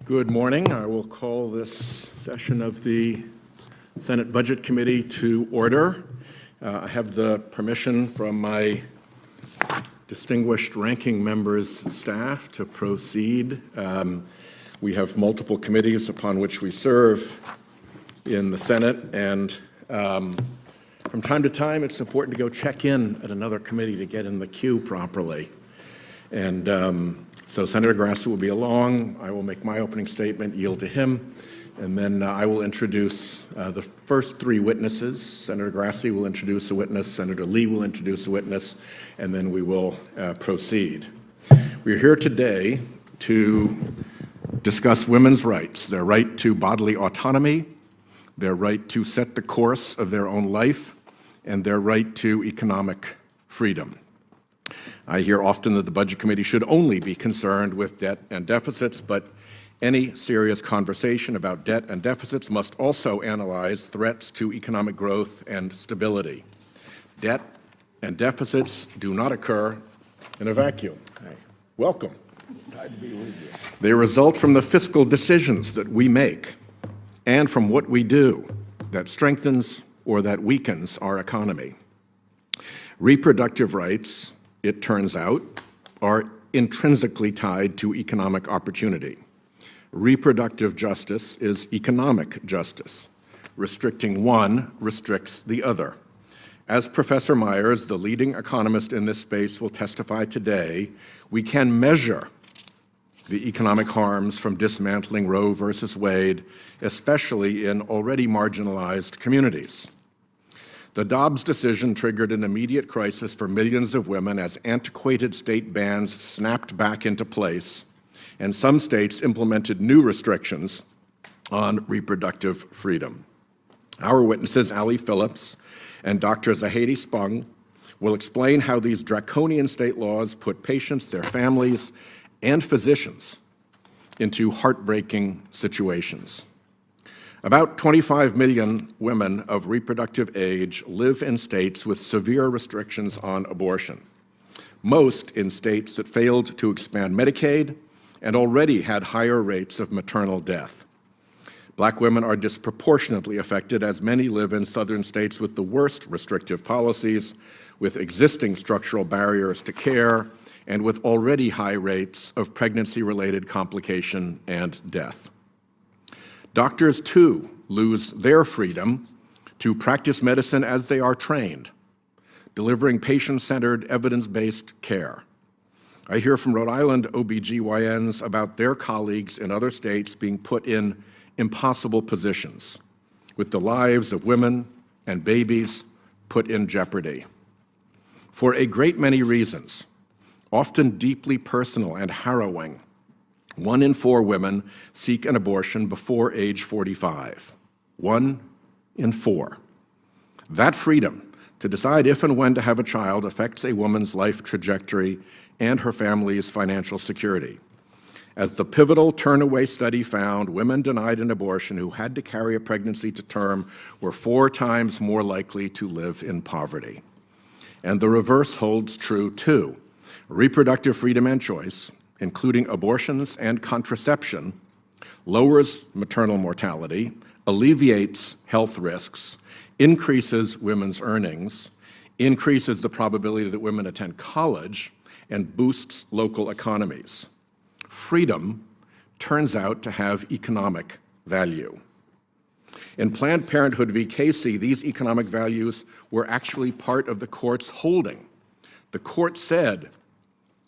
Good morning. I will call this session of the Senate Budget Committee to order. I have the permission from my distinguished ranking members' staff to proceed. We have multiple committees upon which we serve in the Senate, and from time to time it's important to go check in at another committee to get in the queue properly. And so Senator Grassi will be along. I will make my opening statement, yield to him, and then I will introduce the first three witnesses. Senator Grassi will introduce a witness, Senator Lee will introduce a witness, and then we will proceed. We're here today to discuss women's rights, their right to bodily autonomy, their right to set the course of their own life, and their right to economic freedom. I hear often that the Budget Committee should only be concerned with debt and deficits, but any serious conversation about debt and deficits must also analyze threats to economic growth and stability. Debt and deficits do not occur in a vacuum. Hey, welcome. Glad to be with you. They result from the fiscal decisions that we make and from what we do that strengthens or that weakens our economy. Reproductive rights, it turns out, are intrinsically tied to economic opportunity. Reproductive justice is economic justice. Restricting one restricts the other. As Professor Myers, the leading economist in this space, will testify today, we can measure the economic harms from dismantling Roe versus Wade, especially in already marginalized communities. The Dobbs decision triggered an immediate crisis for millions of women as antiquated state bans snapped back into place, and some states implemented new restrictions on reproductive freedom. Our witnesses, Ali Phillips and Dr. Zahedi Spung, will explain how these draconian state laws put patients, their families, and physicians into heartbreaking situations. About 25 million women of reproductive age live in states with severe restrictions on abortion, most in states that failed to expand Medicaid and already had higher rates of maternal death. Black women are disproportionately affected, as many live in southern states with the worst restrictive policies, with existing structural barriers to care, and with already high rates of pregnancy-related complication and death. Doctors, too, lose their freedom to practice medicine as they are trained, delivering patient-centered, evidence-based care. I hear from Rhode Island OBGYNs about their colleagues in other states being put in impossible positions, with the lives of women and babies put in jeopardy. For a great many reasons, often deeply personal and harrowing, 1 in 4 women seek an abortion before age 45. 1 in 4. That freedom to decide if and when to have a child affects a woman's life trajectory and her family's financial security. As the pivotal Turnaway study found, women denied an abortion who had to carry a pregnancy to term were 4 times more likely to live in poverty. And the reverse holds true, too. Reproductive freedom and choice, including abortions and contraception, lowers maternal mortality, alleviates health risks, increases women's earnings, increases the probability that women attend college, and boosts local economies. Freedom turns out to have economic value. In Planned Parenthood v. Casey, these economic values were actually part of the court's holding. The court said,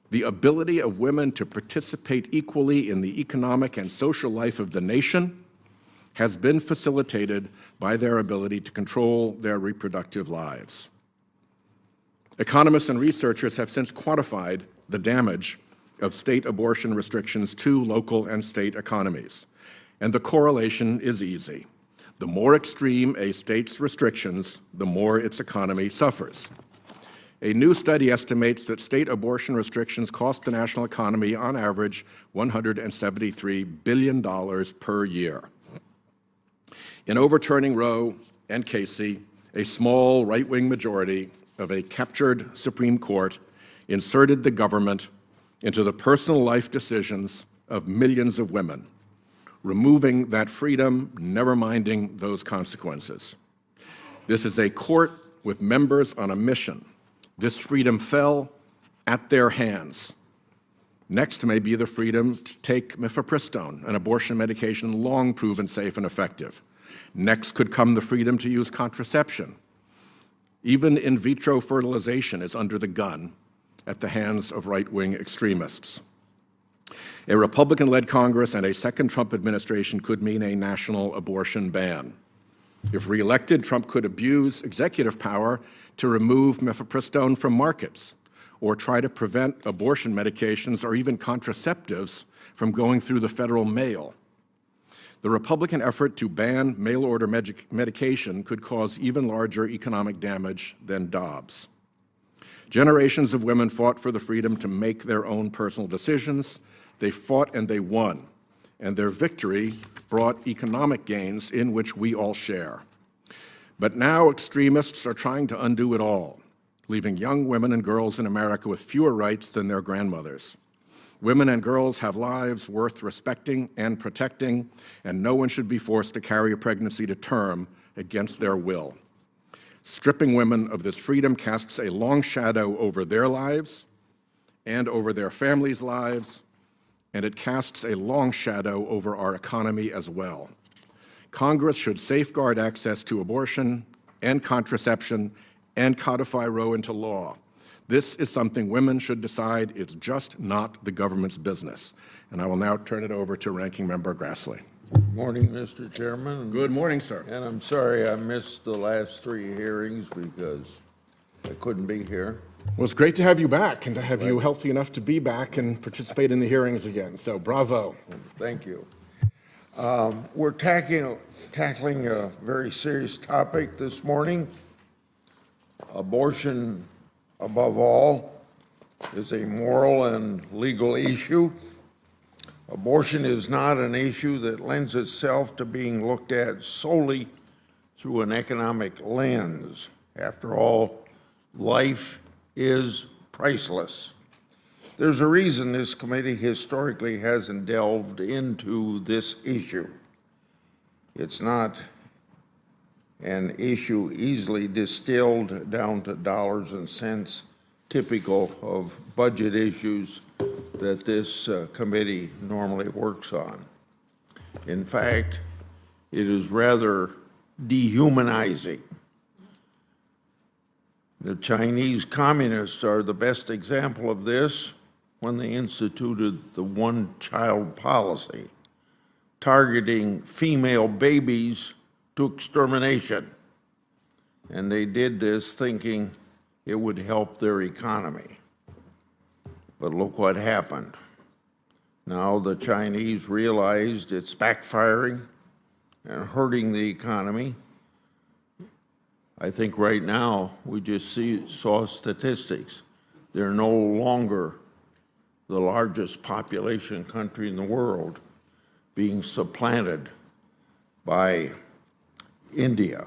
the ability of women to participate equally in the economic and social life of the nation has been facilitated by their ability to control their reproductive lives. Economists and researchers have since quantified the damage of state abortion restrictions to local and state economies, and the correlation is easy. The more extreme a state's restrictions, the more its economy suffers. A new study estimates that state abortion restrictions cost the national economy, on average, $173 billion per year. In overturning Roe and Casey, a small right-wing majority of a captured Supreme Court inserted the government into the personal life decisions of millions of women, removing that freedom, never minding those consequences. This is a court with members on a mission. This freedom fell at their hands. Next may be the freedom to take mifepristone, an abortion medication long proven safe and effective. Next could come the freedom to use contraception. Even in vitro fertilization is under the gun at the hands of right-wing extremists. A Republican-led Congress and a second Trump administration could mean a national abortion ban. If reelected, Trump could abuse executive power to remove mifepristone from markets or try to prevent abortion medications or even contraceptives from going through the federal mail. The Republican effort to ban mail-order medication could cause even larger economic damage than Dobbs. Generations of women fought for the freedom to make their own personal decisions. They fought and they won, and their victory brought economic gains in which we all share. But now extremists are trying to undo it all, leaving young women and girls in America with fewer rights than their grandmothers. Women and girls have lives worth respecting and protecting, and no one should be forced to carry a pregnancy to term against their will. Stripping women of this freedom casts a long shadow over their lives and over their families' lives, and it casts a long shadow over our economy as well. Congress should safeguard access to abortion and contraception and codify Roe into law. This is something women should decide. It's just not the government's business. And I will now turn it over to Ranking Member Grassley. Good morning, Mr. Chairman. Good morning, sir. And I'm sorry I missed the last 3 hearings because I couldn't be here. Well, it's great to have you back and to have you healthy enough to be back and participate in the hearings again. So bravo. Thank you. We're tackling a very serious topic this morning. Abortion, above all, is a moral and legal issue. Abortion is not an issue that lends itself to being looked at solely through an economic lens. After all, life is priceless. There's a reason this committee historically hasn't delved into this issue. It's not an issue easily distilled down to dollars and cents, typical of budget issues that this committee normally works on. In fact, it is rather dehumanizing. The Chinese communists are the best example of this when they instituted the one-child policy, targeting female babies to extermination. And they did this thinking it would help their economy. But look what happened. Now the Chinese realized it's backfiring and hurting the economy. I think right now we just saw statistics. They're no longer the largest population country in the world, being supplanted by India.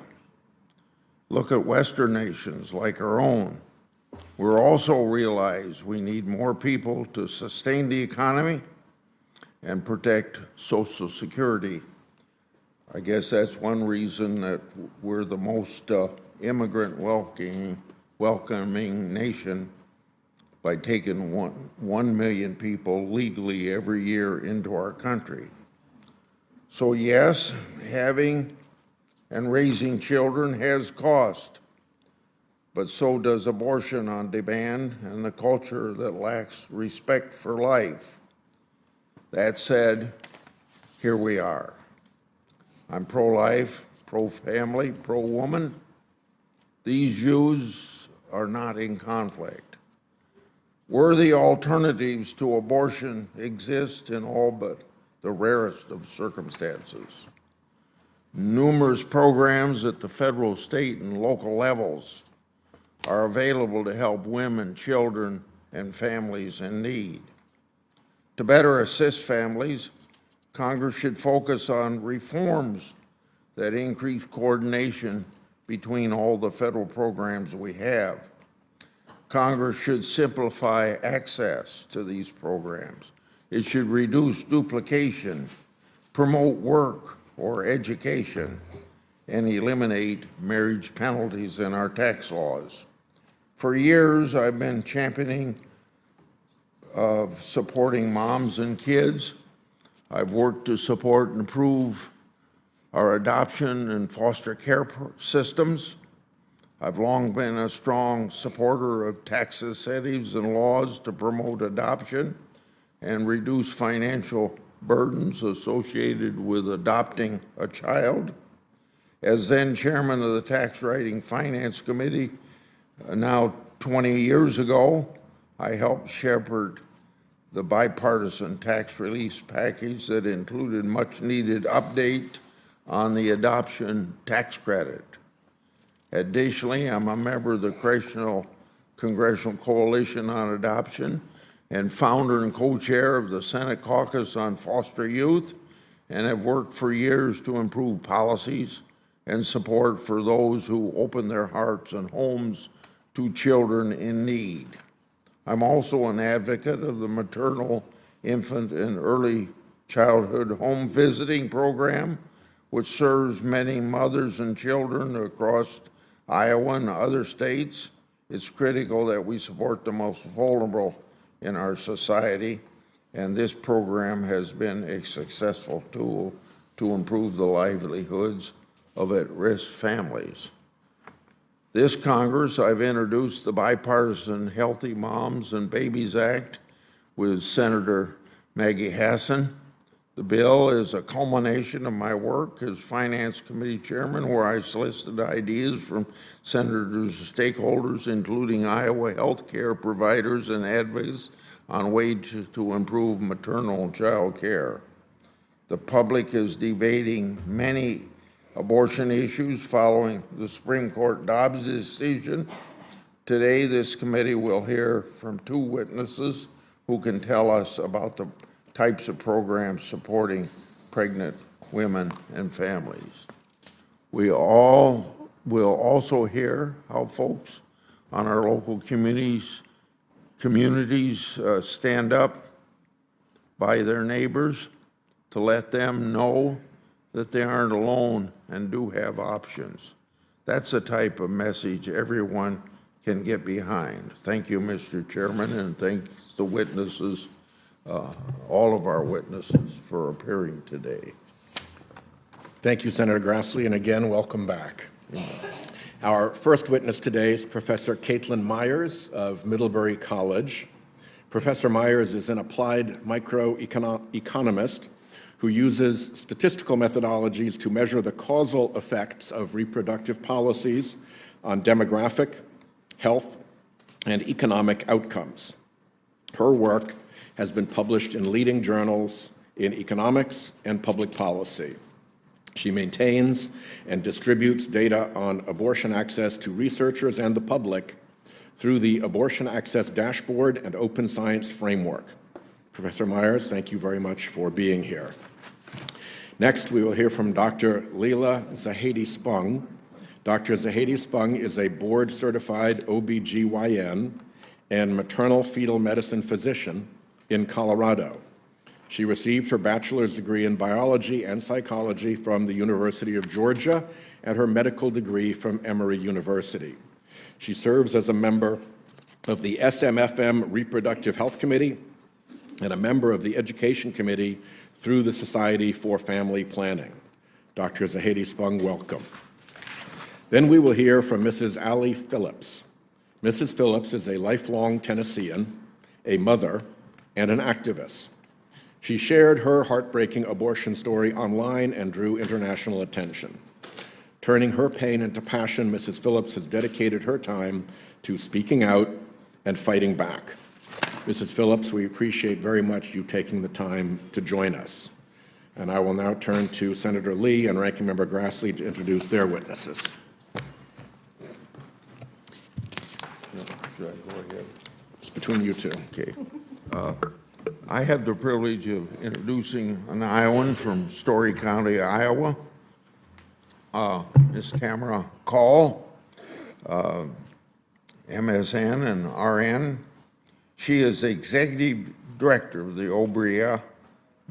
Look at Western nations like our own. We also realize we need more people to sustain the economy and protect Social Security. I guess that's one reason that we're the most immigrant welcoming nation by taking 1 million people legally every year into our country. So yes, having and raising children has cost, but so does abortion on demand and the culture that lacks respect for life. That said, here we are. I'm pro-life, pro-family, pro-woman. These views are not in conflict. Worthy alternatives to abortion exist in all but the rarest of circumstances. Numerous programs at the federal, state, and local levels are available to help women, children, and families in need. To better assist families, Congress should focus on reforms that increase coordination between all the federal programs we have. Congress should simplify access to these programs. It should reduce duplication promote work or education, and eliminate marriage penalties in our tax laws. For years, I've been championing of supporting moms and kids. I've worked to support and improve our adoption and foster care systems. I've long been a strong supporter of tax incentives and laws to promote adoption and reduce financial burdens associated with adopting a child. As then chairman of the Tax Writing Finance Committee, now 20 years ago, I helped shepherd the bipartisan tax relief package that included much needed update on the adoption tax credit. Additionally, I'm a member of the Congressional Coalition on Adoption and founder and co-chair of the Senate Caucus on Foster Youth, and have worked for years to improve policies and support for those who open their hearts and homes to children in need. I'm also an advocate of the maternal, infant, and early childhood home visiting program, which serves many mothers and children across Iowa and other states. It's critical that we support the most vulnerable in our society, and this program has been a successful tool to improve the livelihoods of at-risk families. This Congress, I've introduced the bipartisan Healthy Moms and Babies Act with Senator Maggie Hassan. The bill is a culmination of my work as Finance Committee Chairman, where I solicited ideas from senators and stakeholders, including Iowa healthcare providers and advocates, on ways to improve maternal and child care. The public is debating many abortion issues following the Supreme Court Dobbs decision. Today, this committee will hear from two witnesses who can tell us about the types of programs supporting pregnant women and families. We all will also hear how folks on our local communities stand up by their neighbors to let them know that they aren't alone and do have options. That's a type of message everyone can get behind. Thank you, Mr. Chairman, and thank the witnesses, all of our witnesses, for appearing today. Thank you, Senator Grassley, and again, welcome back. Our first witness today is Professor Caitlin Myers of Middlebury College. Professor Myers is an applied microeconomist who uses statistical methodologies to measure the causal effects of reproductive policies on demographic, health, and economic outcomes. Her work has been published in leading journals in economics and public policy. She maintains and distributes data on abortion access to researchers and the public through the Abortion Access Dashboard and Open Science Framework. Professor Myers, thank you very much for being here. Next, we will hear from Dr. Leila Zahedi-Spung. Dr. Zahedi-Spung is a board-certified OBGYN and maternal fetal medicine physician in Colorado. She received her bachelor's degree in biology and psychology from the University of Georgia and her medical degree from Emory University. She serves as a member of the SMFM Reproductive Health Committee and a member of the Education Committee through the Society for Family Planning. Dr. Zahedi-Spung, welcome. Then we will hear from Mrs. Allie Phillips. Mrs. Phillips is a lifelong Tennessean, a mother, and an activist. She shared her heartbreaking abortion story online and drew international attention. Turning her pain into passion, Mrs. Phillips has dedicated her time to speaking out and fighting back. Mrs. Phillips, we appreciate very much you taking the time to join us. And I will now turn to Senator Lee and Ranking Member Grassley to introduce their witnesses. Should I go ahead? It's between you two. Okay. I have the privilege of introducing an Iowan from Story County, Iowa, Ms. Tamara Call, MSN and RN. She is the executive director of the Obria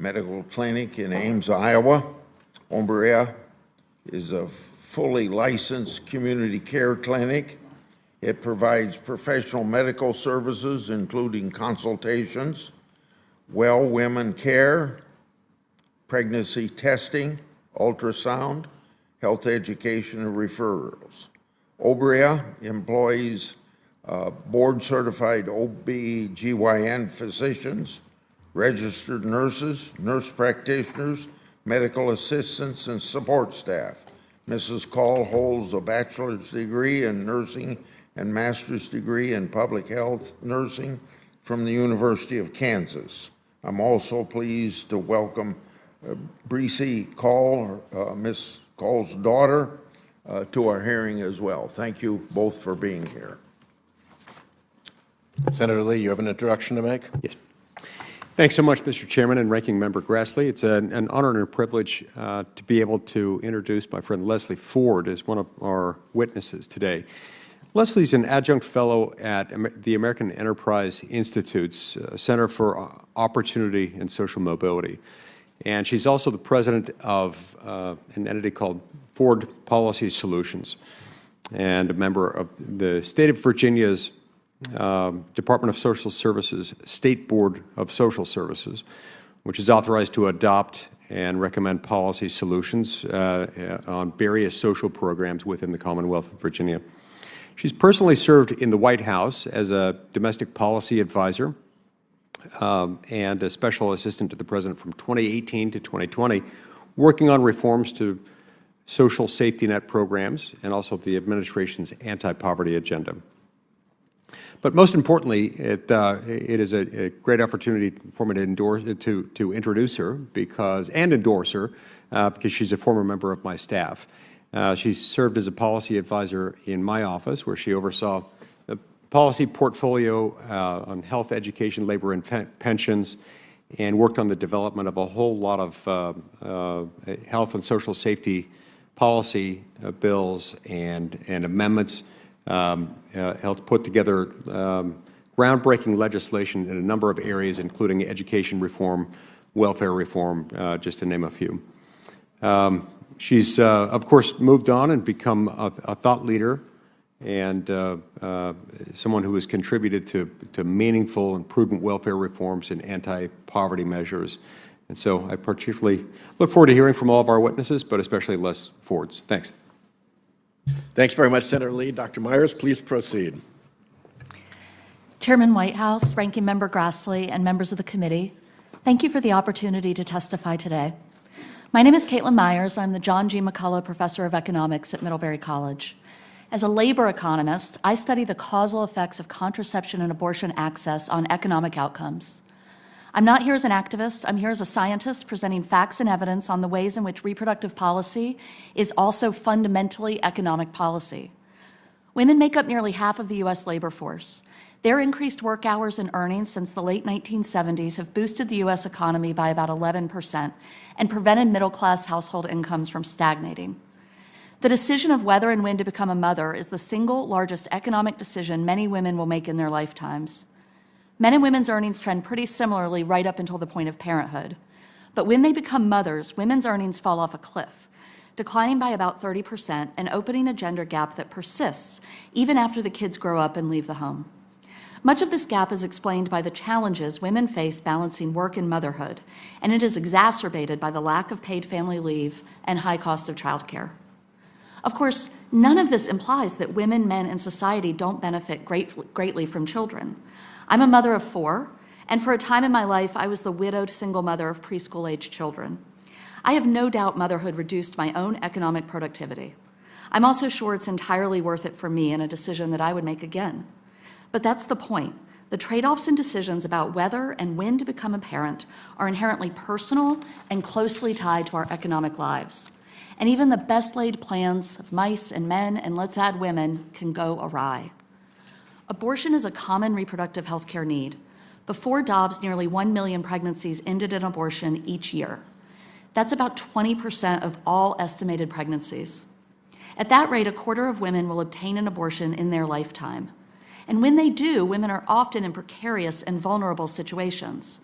Medical Clinic in Ames, Iowa. Ombrea is a fully licensed community care clinic. It provides professional medical services, including consultations, well women care, pregnancy testing, ultrasound, health education, and referrals. Ombrea employs board-certified OB/GYN physicians, registered nurses, nurse practitioners, medical assistants, and support staff. Mrs. Call holds a bachelor's degree in nursing and master's degree in public health nursing from the University of Kansas. I'm also pleased to welcome Breesy Call, Ms. Call's daughter, to our hearing as well. Thank you both for being here. Senator Lee, you have an introduction to make? Yes. Thanks so much, Mr. Chairman and Ranking Member Grassley. It's an honor and a privilege to be able to introduce my friend Leslie Ford as one of our witnesses today. Leslie's an adjunct fellow at the American Enterprise Institute's Center for Opportunity and Social Mobility. And she's also the president of an entity called Ford Policy Solutions and a member of the state of Virginia's Department of Social Services State Board of Social Services, which is authorized to adopt and recommend policy solutions on various social programs within the Commonwealth of Virginia. She's personally served in the White House as a domestic policy advisor and a special assistant to the President from 2018 to 2020, working on reforms to social safety net programs and also the administration's anti-poverty agenda. But most importantly, it is a great opportunity for me to introduce her and endorse her because she's a former member of my staff. She served as a policy advisor in my office, where she oversaw the policy portfolio on health, education, labor, and pensions, and worked on the development of a whole lot of health and social safety policy bills and amendments. Helped put together groundbreaking legislation in a number of areas, including education reform, welfare reform, just to name a few. She's, of course, moved on and become a thought leader and someone who has contributed to meaningful and prudent welfare reforms and anti-poverty measures. And so I particularly look forward to hearing from all of our witnesses, but especially Les Ford's. Thanks. Thanks very much, Senator Lee. Dr. Myers, please proceed. Chairman Whitehouse, Ranking Member Grassley, and members of the committee, thank you for the opportunity to testify today. My name is Caitlin Myers. I'm the John G. McCullough Professor of Economics at Middlebury College. As a labor economist, I study the causal effects of contraception and abortion access on economic outcomes. I'm not here as an activist. I'm here as a scientist presenting facts and evidence on the ways in which reproductive policy is also fundamentally economic policy. Women make up nearly half of the U.S. labor force. Their increased work hours and earnings since the late 1970s have boosted the U.S. economy by about 11% and prevented middle-class household incomes from stagnating. The decision of whether and when to become a mother is the single largest economic decision many women will make in their lifetimes. Men and women's earnings trend pretty similarly right up until the point of parenthood. But when they become mothers, women's earnings fall off a cliff, declining by about 30% and opening a gender gap that persists even after the kids grow up and leave the home. Much of this gap is explained by the challenges women face balancing work and motherhood, and it is exacerbated by the lack of paid family leave and high cost of childcare. Of course, none of this implies that women, men, and society don't benefit greatly from children. I'm a mother of 4, and for a time in my life, I was the widowed single mother of preschool-age children. I have no doubt motherhood reduced my own economic productivity. I'm also sure it's entirely worth it for me and a decision that I would make again. But that's the point. The trade-offs and decisions about whether and when to become a parent are inherently personal and closely tied to our economic lives. And even the best-laid plans of mice and men, and let's add women, can go awry. Abortion is a common reproductive health care need. Before Dobbs, nearly 1 million pregnancies ended in abortion each year. That's about 20% of all estimated pregnancies. At that rate, a quarter of women will obtain an abortion in their lifetime. And when they do, women are often in precarious and vulnerable situations.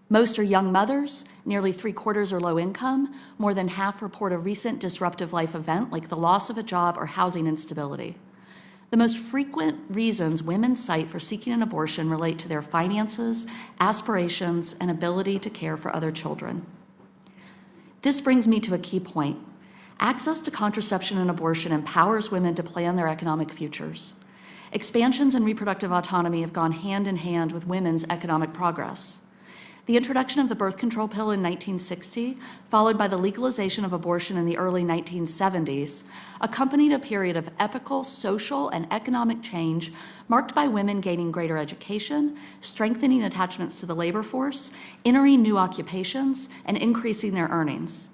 Most are young mothers, nearly 3/4 are low income, more than half report a recent disruptive life event like the loss of a job or housing instability. The most frequent reasons women cite for seeking an abortion relate to their finances, aspirations, and ability to care for other children. This brings me to a key point. Access to contraception and abortion empowers women to plan their economic futures. Expansions in reproductive autonomy have gone hand in hand with women's economic progress. The introduction of the birth control pill in 1960, followed by the legalization of abortion in the early 1970s, accompanied a period of epochal social and economic change marked by women gaining greater education, strengthening attachments to the labor force, entering new occupations, and increasing their earnings.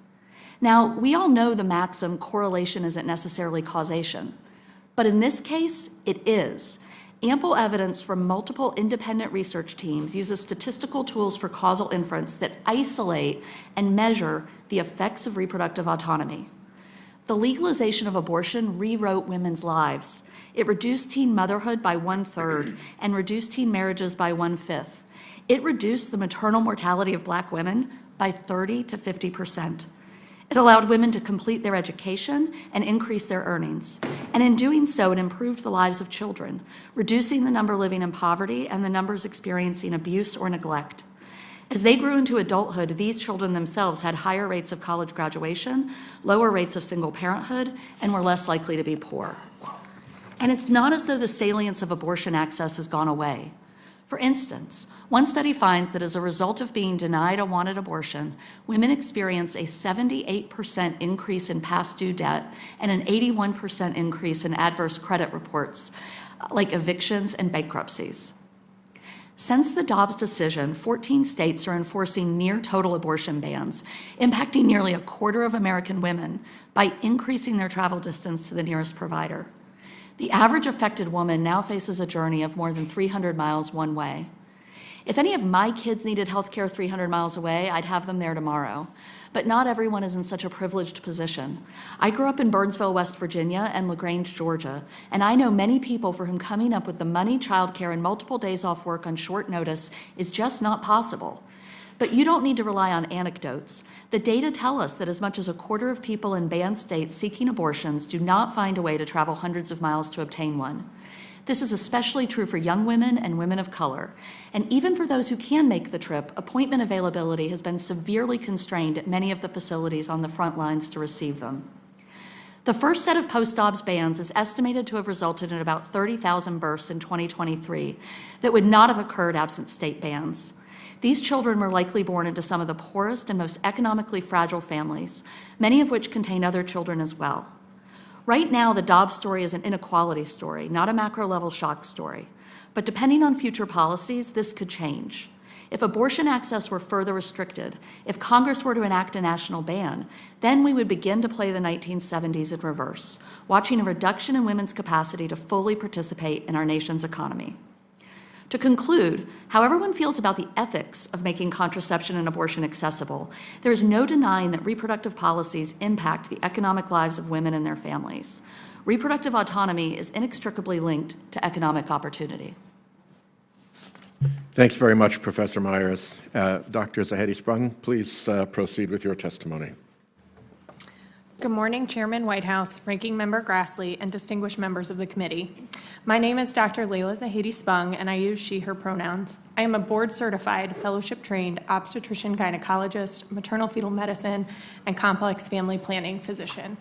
Now, we all know the maxim, correlation isn't necessarily causation, but in this case, it is. Ample evidence from multiple independent research teams uses statistical tools for causal inference that isolate and measure the effects of reproductive autonomy. The legalization of abortion rewrote women's lives. It reduced teen motherhood by 1/3 and reduced teen marriages by 1/5. It reduced the maternal mortality of Black women by 30 to 50%. It allowed women to complete their education and increase their earnings. And in doing so, it improved the lives of children, reducing the number living in poverty and the numbers experiencing abuse or neglect. As they grew into adulthood, these children themselves had higher rates of college graduation, lower rates of single parenthood, and were less likely to be poor. And it's not as though the salience of abortion access has gone away. For instance, one study finds that as a result of being denied a wanted abortion, women experience a 78% increase in past due debt and an 81% increase in adverse credit reports, like evictions and bankruptcies. Since the Dobbs decision, 14 states are enforcing near total abortion bans, impacting nearly 1/4 of American women by increasing their travel distance to the nearest provider. The average affected woman now faces a journey of more than 300 miles one way. If any of my kids needed health care 300 miles away, I'd have them there tomorrow. But not everyone is in such a privileged position. I grew up in Burnsville, West Virginia, and LaGrange, Georgia, and I know many people for whom coming up with the money, childcare, and multiple days off work on short notice is just not possible. But you don't need to rely on anecdotes. The data tell us that as much as 1/4 of people in banned states seeking abortions do not find a way to travel hundreds of miles to obtain one. This is especially true for young women and women of color. And even for those who can make the trip, appointment availability has been severely constrained at many of the facilities on the front lines to receive them. The first set of post-Dobbs bans is estimated to have resulted in about 30,000 births in 2023 that would not have occurred absent state bans. These children were likely born into some of the poorest and most economically fragile families, many of which contain other children as well. Right now, the Dobbs story is an inequality story, not a macro-level shock story. But depending on future policies, this could change. If abortion access were further restricted, if Congress were to enact a national ban, then we would begin to play the 1970s in reverse, watching a reduction in women's capacity to fully participate in our nation's economy. To conclude, however one feels about the ethics of making contraception and abortion accessible, there is no denying that reproductive policies impact the economic lives of women and their families. Reproductive autonomy is inextricably linked to economic opportunity. Thanks very much, Professor Myers. Dr. Zahedi-Sprung, please proceed with your testimony. Good morning, Chairman Whitehouse, Ranking Member Grassley, and distinguished members of the committee. My name is Dr. Layla Zahedi-Sprung, and I use she, her pronouns. I am a board-certified, fellowship-trained obstetrician-gynecologist, maternal-fetal medicine, and complex family planning physician.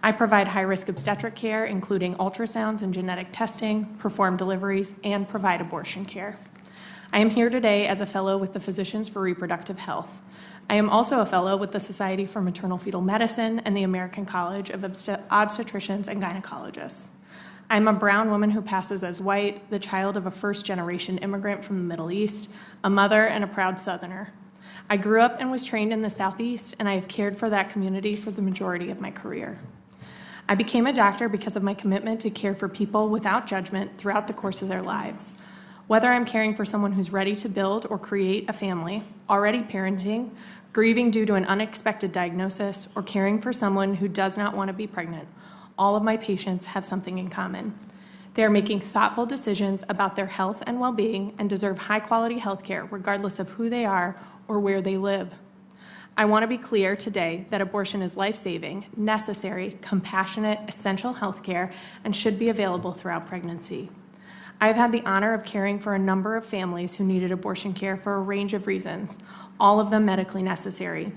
I provide high-risk obstetric care, including ultrasounds and genetic testing, perform deliveries, and provide abortion care. I am here today as a fellow with the Physicians for Reproductive Health. I am also a fellow with the Society for Maternal-Fetal Medicine and the American College of Obstetricians and Gynecologists. I'm a brown woman who passes as white, the child of a first-generation immigrant from the Middle East, a mother, and a proud Southerner. I grew up and was trained in the Southeast, and I have cared for that community for the majority of my career. I became a doctor because of my commitment to care for people without judgment throughout the course of their lives. Whether I'm caring for someone who's ready to build or create a family, already parenting, grieving due to an unexpected diagnosis, or caring for someone who does not want to be pregnant, all of my patients have something in common. They are making thoughtful decisions about their health and well-being and deserve high-quality health care regardless of who they are or where they live. I want to be clear today that abortion is life-saving, necessary, compassionate, essential health care, and should be available throughout pregnancy. I have had the honor of caring for a number of families who needed abortion care for a range of reasons, all of them medically necessary.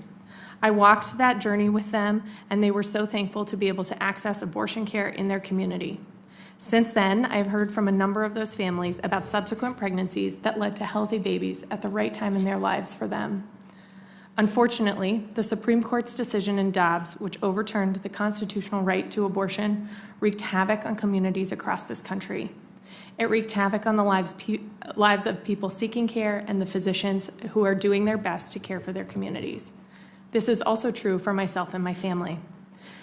I walked that journey with them, and they were so thankful to be able to access abortion care in their community. Since then, I have heard from a number of those families about subsequent pregnancies that led to healthy babies at the right time in their lives for them. Unfortunately, the Supreme Court's decision in Dobbs, which overturned the constitutional right to abortion, wreaked havoc on communities across this country. It wreaked havoc on the lives of people seeking care and the physicians who are doing their best to care for their communities. This is also true for myself and my family.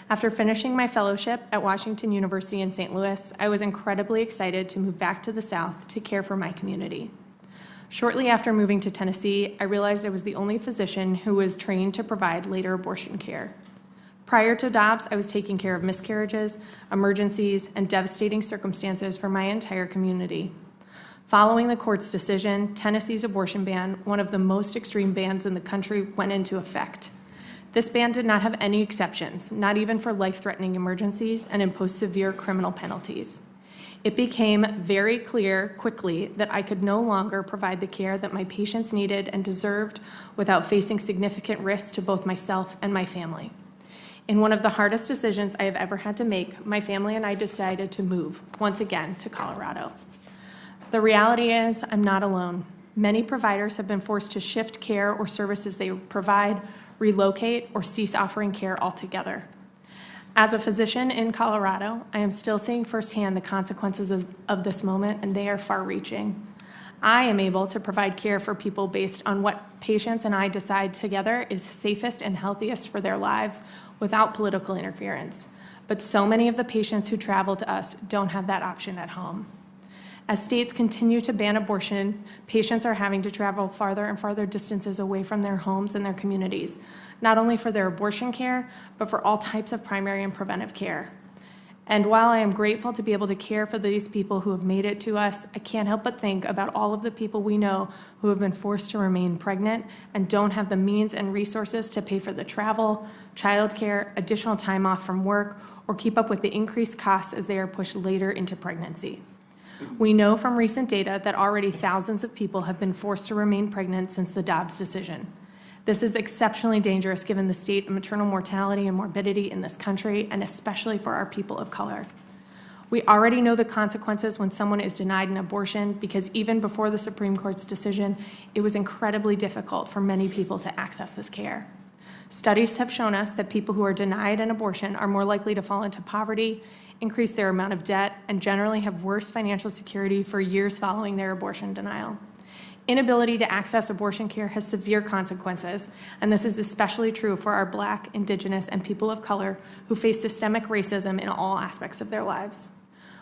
After finishing my fellowship at Washington University in St. Louis, I was incredibly excited to move back to the South to care for my community. Shortly after moving to Tennessee, I realized I was the only physician who was trained to provide later abortion care. Prior to Dobbs, I was taking care of miscarriages, emergencies, and devastating circumstances for my entire community. Following the court's decision, Tennessee's abortion ban, one of the most extreme bans in the country, went into effect. This ban did not have any exceptions, not even for life-threatening emergencies, and imposed severe criminal penalties. It became very clear quickly that I could no longer provide the care that my patients needed and deserved without facing significant risks to both myself and my family. In one of the hardest decisions I have ever had to make, my family and I decided to move, once again, to Colorado. The reality is, I'm not alone. Many providers have been forced to shift care or services they provide, relocate, or cease offering care altogether. As a physician in Colorado, I am still seeing firsthand the consequences of this moment, and they are far-reaching. I am able to provide care for people based on what patients and I decide together is safest and healthiest for their lives without political interference. But so many of the patients who travel to us don't have that option at home. As states continue to ban abortion, patients are having to travel farther and farther distances away from their homes and their communities, not only for their abortion care, but for all types of primary and preventive care. And while I am grateful to be able to care for these people who have made it to us, I can't help but think about all of the people we know who have been forced to remain pregnant and don't have the means and resources to pay for the travel, childcare, additional time off from work, or keep up with the increased costs as they are pushed later into pregnancy. We know from recent data that already thousands of people have been forced to remain pregnant since the Dobbs decision. This is exceptionally dangerous given the state of maternal mortality and morbidity in this country, and especially for our people of color. We already know the consequences when someone is denied an abortion because even before the Supreme Court's decision, it was incredibly difficult for many people to access this care. Studies have shown us that people who are denied an abortion are more likely to fall into poverty, increase their amount of debt, and generally have worse financial security for years following their abortion denial. Inability to access abortion care has severe consequences, and this is especially true for our Black, Indigenous, and people of color who face systemic racism in all aspects of their lives.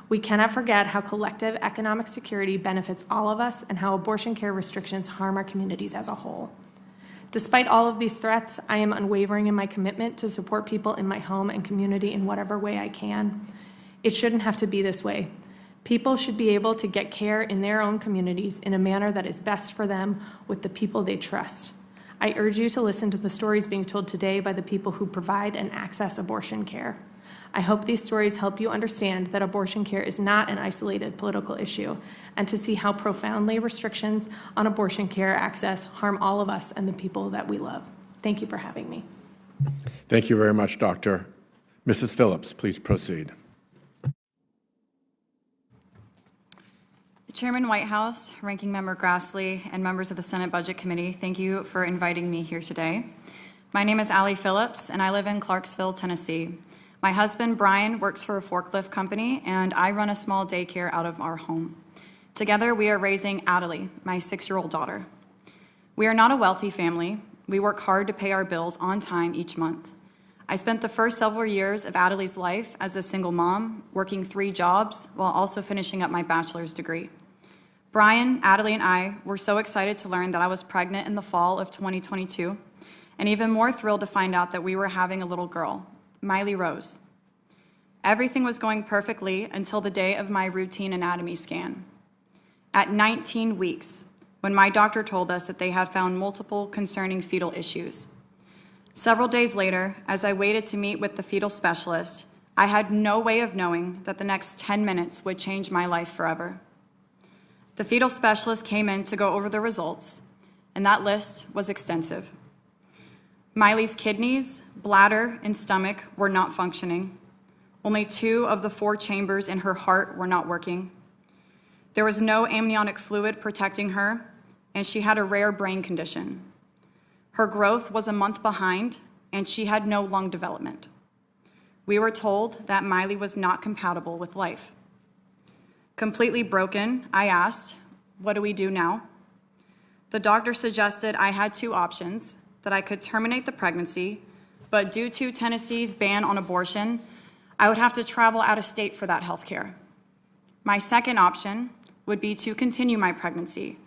We cannot forget how collective economic security benefits all of us and how abortion care restrictions harm our communities as a whole. Despite all of these threats, I am unwavering in my commitment to support people in my home and community in whatever way I can. It shouldn't have to be this way. People should be able to get care in their own communities in a manner that is best for them with the people they trust. I urge you to listen to the stories being told today by the people who provide and access abortion care. I hope these stories help you understand that abortion care is not an isolated political issue, and to see how profoundly restrictions on abortion care access harm all of us and the people that we love. Thank you for having me. Thank you very much, Doctor. Mrs. Phillips, please proceed. Chairman Whitehouse, Ranking Member Grassley, and members of the Senate Budget Committee, thank you for inviting me here today. My name is Allie Phillips, and I live in Clarksville, Tennessee. My husband, Brian, works for a forklift company, and I run a small daycare out of our home. Together, we are raising Adelie, my 6-year-old daughter. We are not a wealthy family. We work hard to pay our bills on time each month. I spent the first several years of Adelie's life as a single mom, working 3 jobs while also finishing up my bachelor's degree. Brian, Adelie, and I were so excited to learn that I was pregnant in the fall of 2022, and even more thrilled to find out that we were having a little girl, Miley Rose. Everything was going perfectly until the day of my routine anatomy scan. At 19 weeks, when my doctor told us that they had found multiple concerning fetal issues. Several days later, as I waited to meet with the fetal specialist, I had no way of knowing that the next 10 minutes would change my life forever. The fetal specialist came in to go over the results, and that list was extensive. Miley's kidneys, bladder, and stomach were not functioning. Only 2 of the 4 chambers in her heart were not working. There was no amniotic fluid protecting her, and she had a rare brain condition. Her growth was a month behind, and she had no lung development. We were told that Miley was not compatible with life. Completely broken, I asked, "What do we do now?" The doctor suggested I had 2 options, that I could terminate the pregnancy, but due to Tennessee's ban on abortion, I would have to travel out of state for that health care. My second option would be to continue my pregnancy,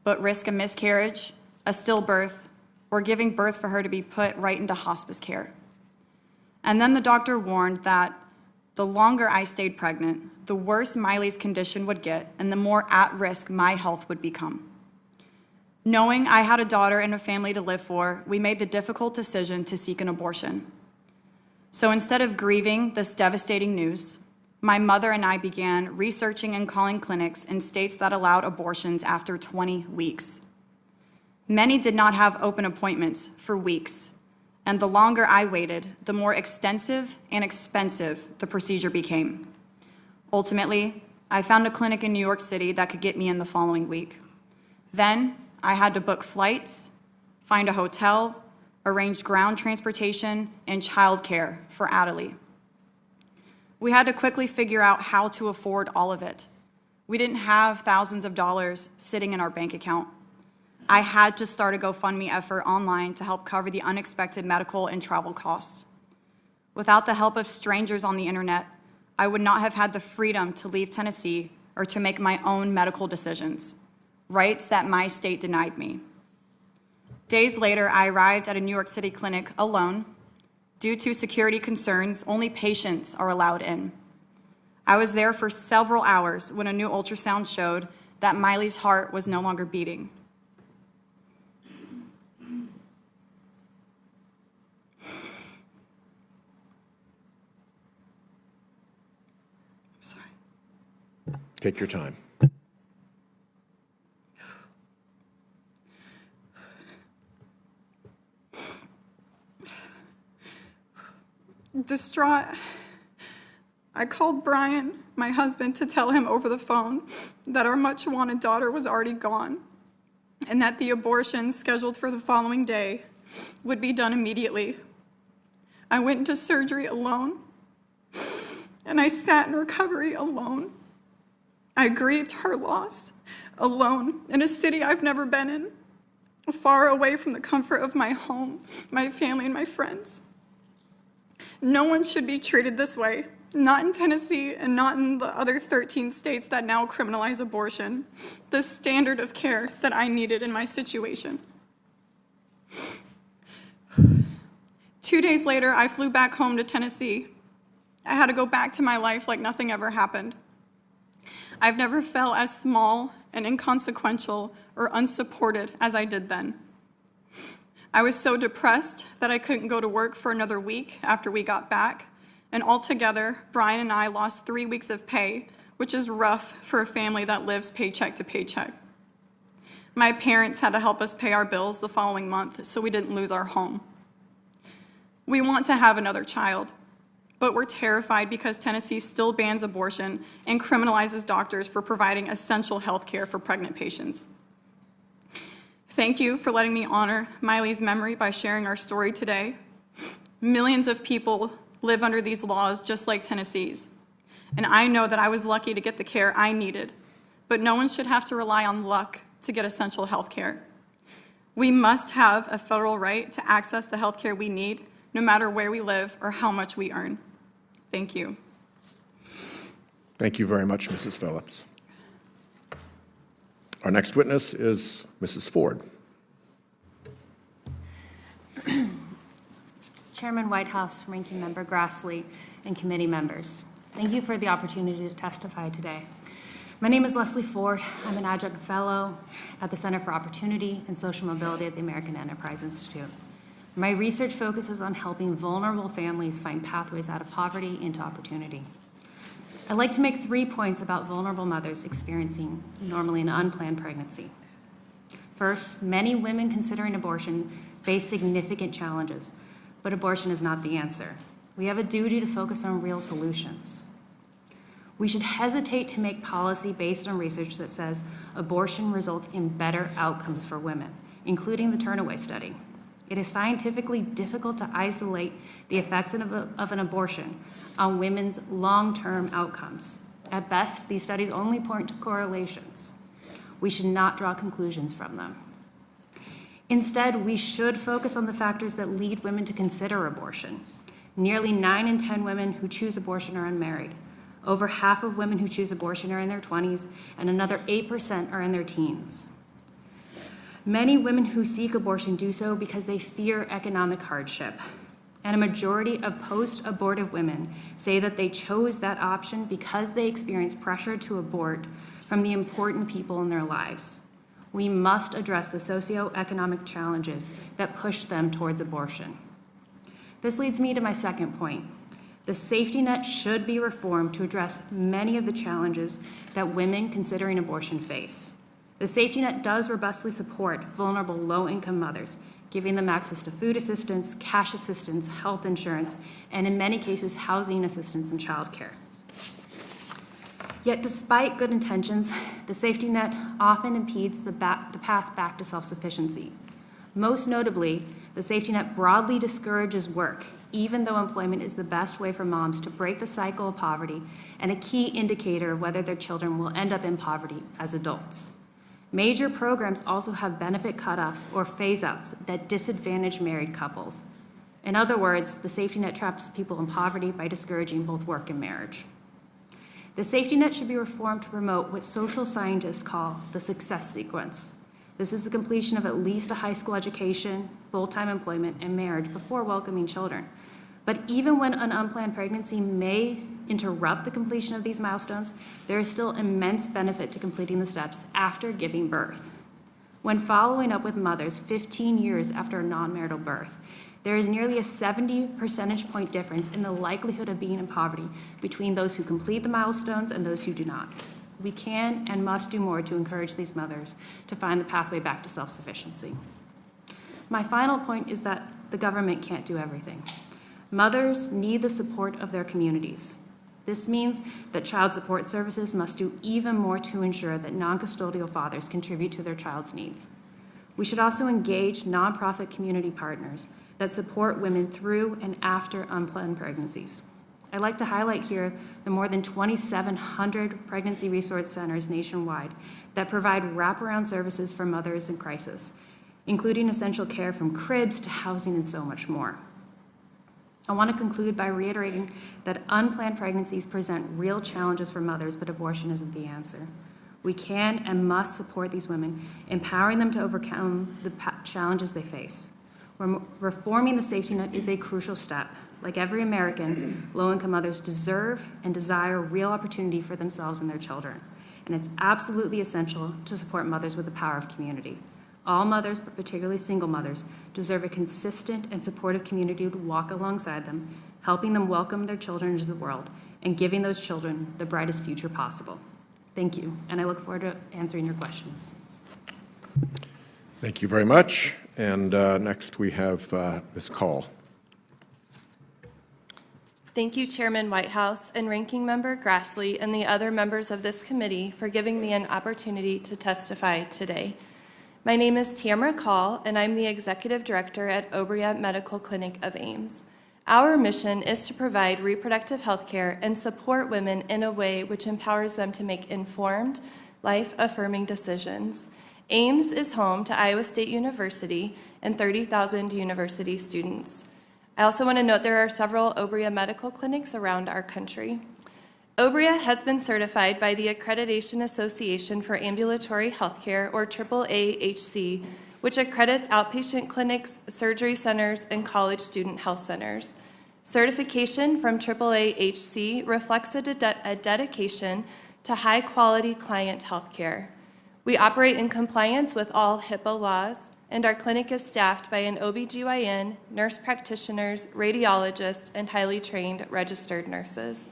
but risk a miscarriage, a stillbirth, or giving birth for her to be put right into hospice care. And then the doctor warned that the longer I stayed pregnant, the worse Miley's condition would get and the more at risk my health would become. Knowing I had a daughter and a family to live for, we made the difficult decision to seek an abortion. So instead of grieving this devastating news, my mother and I began researching and calling clinics in states that allowed abortions after 20 weeks. Many did not have open appointments for weeks, and the longer I waited, the more extensive and expensive the procedure became. Ultimately, I found a clinic in New York City that could get me in the following week. Then, I had to book flights, find a hotel, arrange ground transportation, and childcare for Adelie. We had to quickly figure out how to afford all of it. We didn't have thousands of dollars sitting in our bank account. I had to start a GoFundMe effort online to help cover the unexpected medical and travel costs. Without the help of strangers on the internet, I would not have had the freedom to leave Tennessee or to make my own medical decisions, rights that my state denied me. Days later, I arrived at a New York City clinic alone. Due to security concerns, only patients are allowed in. I was there for several hours when a new ultrasound showed that Miley's heart was no longer beating. Sorry. Take your time. Distraught, I called Brian, my husband, to tell him over the phone that our much-wanted daughter was already gone and that the abortion scheduled for the following day would be done immediately. I went into surgery alone, and I sat in recovery alone. I grieved her loss alone in a city I've never been in, far away from the comfort of my home, my family, and my friends. No one should be treated this way, not in Tennessee and not in the other 13 states that now criminalize abortion, the standard of care that I needed in my situation. 2 days later, I flew back home to Tennessee. I had to go back to my life like nothing ever happened. I've never felt as small and inconsequential or unsupported as I did then. I was so depressed that I couldn't go to work for another week after we got back, and altogether, Brian and I lost 3 weeks of pay, which is rough for a family that lives paycheck to paycheck. My parents had to help us pay our bills the following month so we didn't lose our home. We want to have another child, but we're terrified because Tennessee still bans abortion and criminalizes doctors for providing essential health care for pregnant patients. Thank you for letting me honor Miley's memory by sharing our story today. Millions of people live under these laws just like Tennessee's, and I know that I was lucky to get the care I needed, but no one should have to rely on luck to get essential health care. We must have a federal right to access the health care we need, no matter where we live or how much we earn. Thank you. Thank you very much, Mrs. Phillips. Our next witness is Mrs. Ford. Chairman Whitehouse, Ranking Member Grassley, and committee members, thank you for the opportunity to testify today. My name is Leslie Ford. I'm an adjunct fellow at the Center for Opportunity and Social Mobility at the American Enterprise Institute. My research focuses on helping vulnerable families find pathways out of poverty into opportunity. I'd like to make 3 points about vulnerable mothers experiencing normally an unplanned pregnancy. First, many women considering abortion face significant challenges, but abortion is not the answer. We have a duty to focus on real solutions. We should hesitate to make policy based on research that says abortion results in better outcomes for women, including the Turnaway study. It is scientifically difficult to isolate the effects of an abortion on women's long-term outcomes. At best, these studies only point to correlations. We should not draw conclusions from them. Instead, we should focus on the factors that lead women to consider abortion. Nearly 9 in 10 women who choose abortion are unmarried. Over half of women who choose abortion are in their 20s, and another 8% are in their teens. Many women who seek abortion do so because they fear economic hardship. And a majority of post-abortive women say that they chose that option because they experienced pressure to abort from the important people in their lives. We must address the socioeconomic challenges that push them towards abortion. This leads me to my second point. The safety net should be reformed to address many of the challenges that women considering abortion face. The safety net does robustly support vulnerable low-income mothers, giving them access to food assistance, cash assistance, health insurance, and in many cases, housing assistance and childcare. Yet despite good intentions, the safety net often impedes the path back to self-sufficiency. Most notably, the safety net broadly discourages work, even though employment is the best way for moms to break the cycle of poverty and a key indicator of whether their children will end up in poverty as adults. Major programs also have benefit cutoffs or phase-outs that disadvantage married couples. In other words, the safety net traps people in poverty by discouraging both work and marriage. The safety net should be reformed to promote what social scientists call the success sequence. This is the completion of at least a high school education, full-time employment, and marriage before welcoming children. But even when an unplanned pregnancy may interrupt the completion of these milestones, there is still immense benefit to completing the steps after giving birth. When following up with mothers 15 years after a non-marital birth, there is nearly a 70 percentage point difference in the likelihood of being in poverty between those who complete the milestones and those who do not. We can and must do more to encourage these mothers to find the pathway back to self-sufficiency. My final point is that the government can't do everything. Mothers need the support of their communities. This means that child support services must do even more to ensure that non-custodial fathers contribute to their child's needs. We should also engage nonprofit community partners that support women through and after unplanned pregnancies. I'd like to highlight here the more than 2,700 pregnancy resource centers nationwide that provide wraparound services for mothers in crisis, including essential care from cribs to housing and so much more. I want to conclude by reiterating that unplanned pregnancies present real challenges for mothers, but abortion isn't the answer. We can and must support these women, empowering them to overcome the challenges they face. Reforming the safety net is a crucial step. Like every American, low-income mothers deserve and desire real opportunity for themselves and their children. And it's absolutely essential to support mothers with the power of community. All mothers, but particularly single mothers, deserve a consistent and supportive community to walk alongside them, helping them welcome their children into the world and giving those children the brightest future possible. Thank you, and I look forward to answering your questions. Thank you very much. And next we have Ms. Call. Thank you, Chairman Whitehouse and Ranking Member Grassley and the other members of this committee for giving me an opportunity to testify today. My name is Tamara Call, and I'm the Executive Director at Obria Medical Clinic of Ames. Our mission is to provide reproductive health care and support women in a way which empowers them to make informed, life-affirming decisions. Ames is home to Iowa State University and 30,000 university students. I also want to note there are several Obria medical clinics around our country. Obria has been certified by the Accreditation Association for Ambulatory Healthcare, or AAAHC, which accredits outpatient clinics, surgery centers, and college student health centers. Certification from AAAHC reflects a dedication to high-quality client health care. We operate in compliance with all HIPAA laws, and our clinic is staffed by an OBGYN, nurse practitioners, radiologists, and highly trained registered nurses.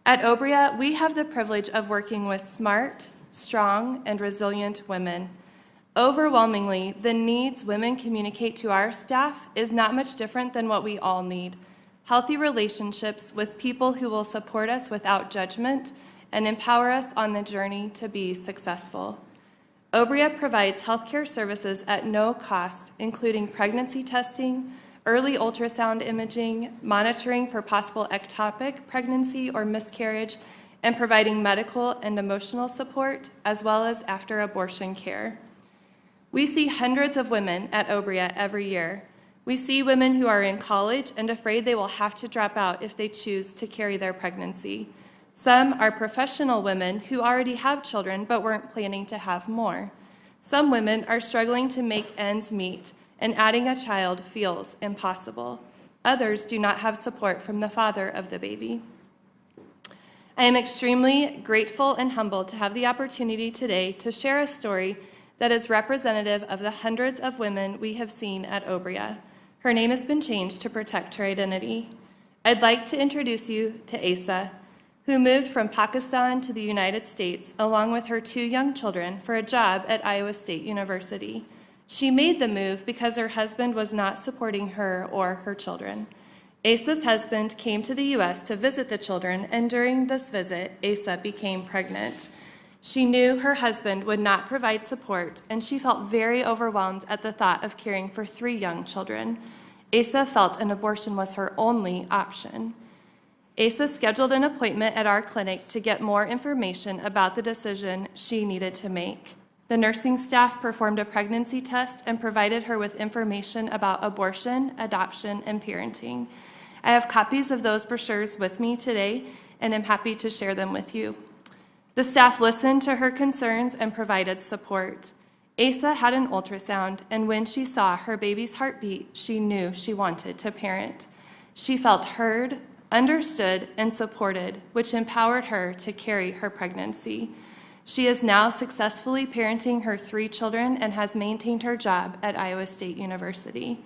At Obria, we have the privilege of working with smart, strong, and resilient women. Overwhelmingly, the needs women communicate to our staff is not much different than what we all need: healthy relationships with people who will support us without judgment and empower us on the journey to be successful. Obria provides healthcare services at no cost, including pregnancy testing, early ultrasound imaging, monitoring for possible ectopic pregnancy or miscarriage, and providing medical and emotional support, as well as after-abortion care. We see hundreds of women at Obria every year. We see women who are in college and afraid they will have to drop out if they choose to carry their pregnancy. Some are professional women who already have children but weren't planning to have more. Some women are struggling to make ends meet, and adding a child feels impossible. Others do not have support from the father of the baby. I am extremely grateful and humbled to have the opportunity today to share a story that is representative of the hundreds of women we have seen at Obria. Her name has been changed to protect her identity. I'd like to introduce you to Asa, who moved from Pakistan to the United States along with her 2 young children for a job at Iowa State University. She made the move because her husband was not supporting her or her children. Asa's husband came to the U.S. to visit the children, and during this visit, Asa became pregnant. She knew her husband would not provide support, and she felt very overwhelmed at the thought of caring for 3 young children. Asa felt an abortion was her only option. Asa scheduled an appointment at our clinic to get more information about the decision she needed to make. The nursing staff performed a pregnancy test and provided her with information about abortion, adoption, and parenting. I have copies of those brochures with me today, and am happy to share them with you. The staff listened to her concerns and provided support. Asa had an ultrasound, and when she saw her baby's heartbeat, she knew she wanted to parent. She felt heard, understood, and supported, which empowered her to carry her pregnancy. She is now successfully parenting her 3 children and has maintained her job at Iowa State University.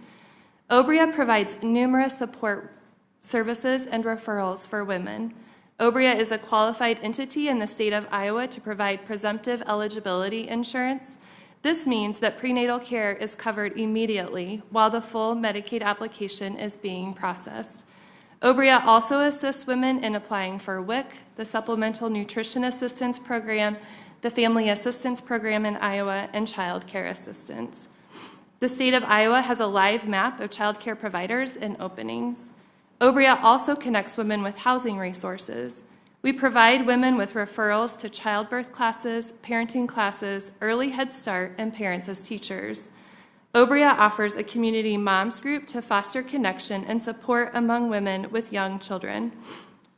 Obria provides numerous support services and referrals for women. Obria is a qualified entity in the state of Iowa to provide presumptive eligibility insurance. This means that prenatal care is covered immediately while the full Medicaid application is being processed. Obria also assists women in applying for WIC, the Supplemental Nutrition Assistance Program, the Family Assistance Program in Iowa, and Child Care Assistance. The state of Iowa has a live map of child care providers and openings. Obria also connects women with housing resources. We provide women with referrals to childbirth classes, parenting classes, early Head Start, and parents as teachers. Obria offers a community moms group to foster connection and support among women with young children.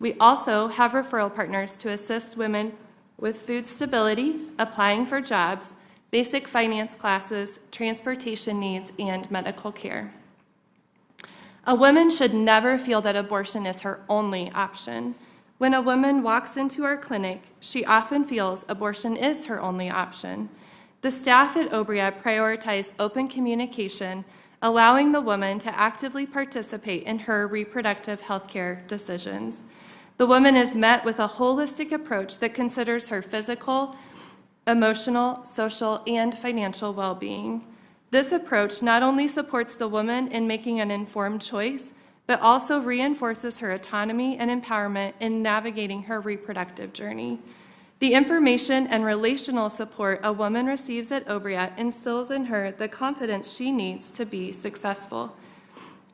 We also have referral partners to assist women with food stability, applying for jobs, basic finance classes, transportation needs, and medical care. A woman should never feel that abortion is her only option. When a woman walks into our clinic, she often feels abortion is her only option. The staff at Obria prioritize open communication, allowing the woman to actively participate in her reproductive health care decisions. The woman is met with a holistic approach that considers her physical, emotional, social, and financial well-being. This approach not only supports the woman in making an informed choice, but also reinforces her autonomy and empowerment in navigating her reproductive journey. The information and relational support a woman receives at Obria instills in her the confidence she needs to be successful.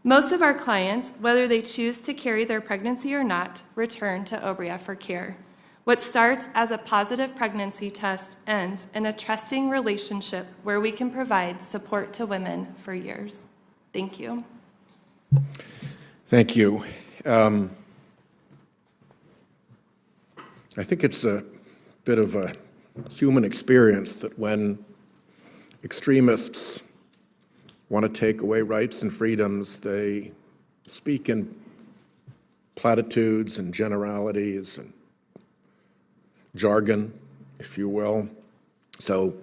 Most of our clients, whether they choose to carry their pregnancy or not, return to Obria for care. What starts as a positive pregnancy test ends in a trusting relationship where we can provide support to women for years. Thank you. Thank you. I think it's a bit of a human experience that when extremists want to take away rights and freedoms, they speak in platitudes and generalities and jargon, if you will. So,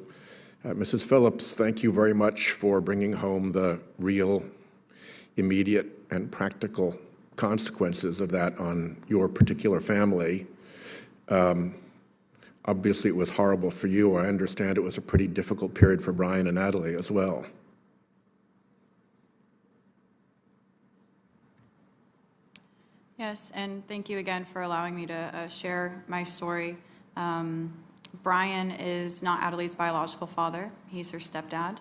Mrs. Phillips, thank you very much for bringing home the real, immediate, and practical consequences of that on your particular family. Obviously, it was horrible for you. I understand it was a pretty difficult period for Brian and Natalie as well. Yes, and thank you again for allowing me to share my story. Brian is not Adelie's biological father. He's her stepdad,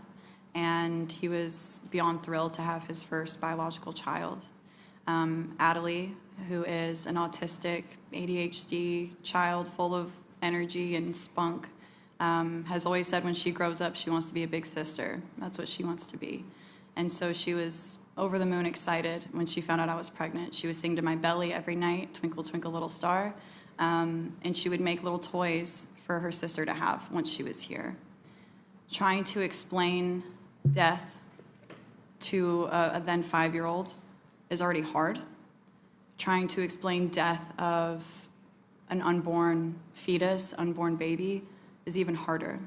and he was beyond thrilled to have his first biological child. Adelie, who is an autistic, ADHD child full of energy and spunk, has always said when she grows up she wants to be a big sister. That's what she wants to be. And so she was over the moon excited when she found out I was pregnant. She would sing to my belly every night, Twinkle, Twinkle, Little Star, and she would make little toys for her sister to have once she was here. Trying to explain death to a then 5-year-old is already hard. Trying to explain death of an unborn fetus, unborn baby, is even harder.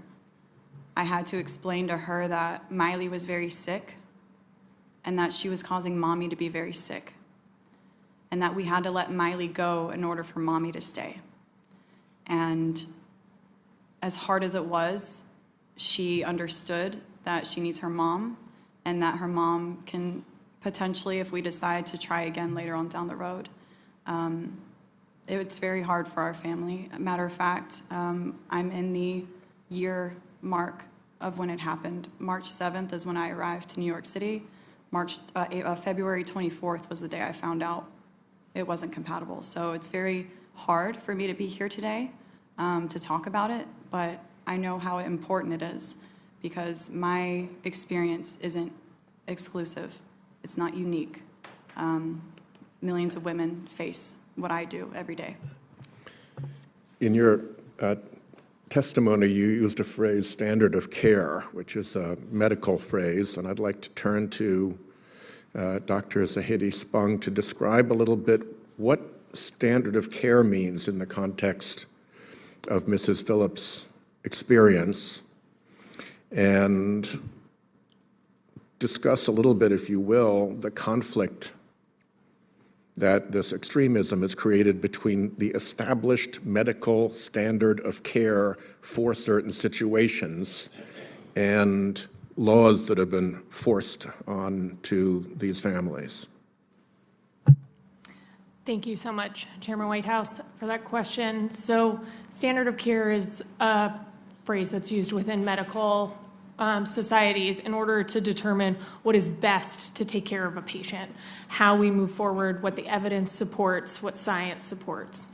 I had to explain to her that Miley was very sick and that she was causing Mommy to be very sick, and that we had to let Miley go in order for Mommy to stay. And as hard as it was, she understood that she needs her mom, and that her mom can potentially, if we decide to try again later on down the road. It's very hard for our family. Matter of fact, I'm in the year mark of when it happened. March 7th is when I arrived to New York City. February 24th was the day I found out it wasn't compatible. So it's very hard for me to be here today to talk about it, but I know how important it is because my experience isn't exclusive. It's not unique. Millions of women face what I do every day. In your testimony, you used a phrase, standard of care, which is a medical phrase, and I'd like to turn to Dr. Zahidi Spung to describe a little bit what standard of care means in the context of Mrs. Phillips' experience, and discuss a little bit, if you will, the conflict that this extremism has created between the established medical standard of care for certain situations and laws that have been forced on to these families. Thank you so much, Chairman Whitehouse, for that question. So standard of care is a phrase that's used within medical societies in order to determine what is best to take care of a patient, how we move forward, what the evidence supports, what science supports.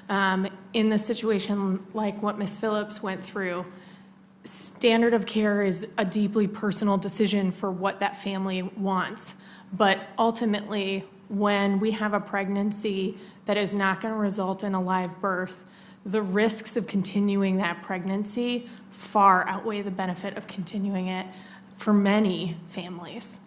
In the situation like what Ms. Phillips went through, standard of care is a deeply personal decision for what that family wants. But ultimately, when we have a pregnancy that is not going to result in a live birth, the risks of continuing that pregnancy far outweigh the benefit of continuing it for many families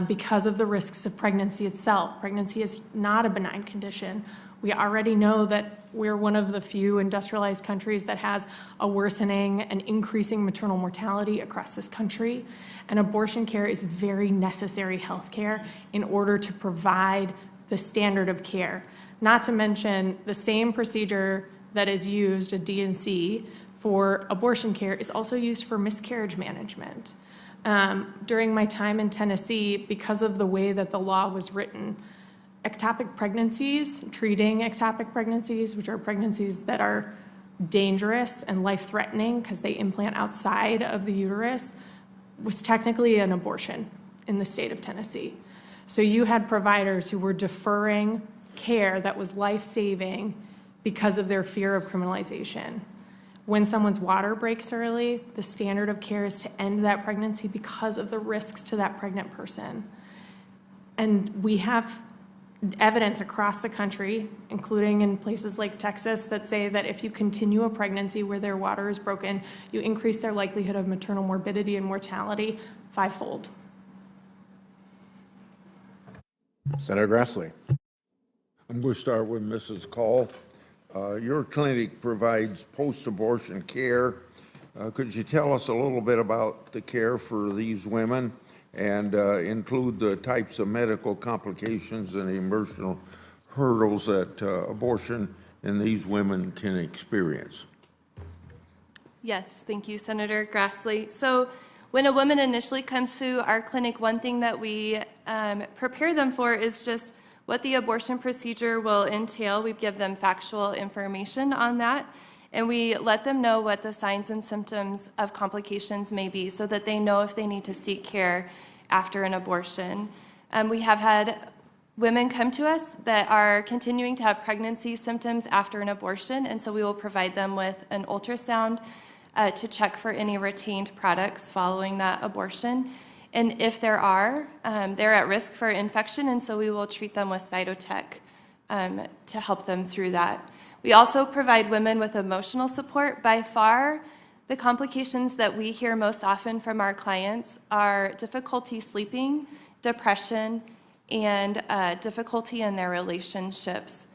because of the risks of pregnancy itself. Pregnancy is not a benign condition. We already know that we're one of the few industrialized countries that has a worsening and increasing maternal mortality across this country. And abortion care is very necessary health care in order to provide the standard of care. Not to mention the same procedure that is used, a D&C, for abortion care is also used for miscarriage management. During my time in Tennessee, because of the way that the law was written, ectopic pregnancies, treating ectopic pregnancies, which are pregnancies that are dangerous and life-threatening because they implant outside of the uterus, was technically an abortion in the state of Tennessee. So you had providers who were deferring care that was life-saving because of their fear of criminalization. When someone's water breaks early, the standard of care is to end that pregnancy because of the risks to that pregnant person. And we have evidence across the country, including in places like Texas, that say that if you continue a pregnancy where their water is broken, you increase their likelihood of maternal morbidity and mortality 5-fold. Senator Grassley. I'm going to start with Mrs. Call. Your clinic provides post-abortion care. Could you tell us a little bit about the care for these women and include the types of medical complications and emotional hurdles that abortion in these women can experience? Yes, thank you, Senator Grassley. So when a woman initially comes to our clinic, one thing that we prepare them for is just what the abortion procedure will entail. We give them factual information on that, and we let them know what the signs and symptoms of complications may be so that they know if they need to seek care after an abortion. We have had women come to us that are continuing to have pregnancy symptoms after an abortion, and so we will provide them with an ultrasound to check for any retained products following that abortion. And if there are, they're at risk for infection, and so we will treat them with Cytotec to help them through that. We also provide women with emotional support. By far, the complications that we hear most often from our clients are difficulty sleeping, depression, and difficulty in their relationships.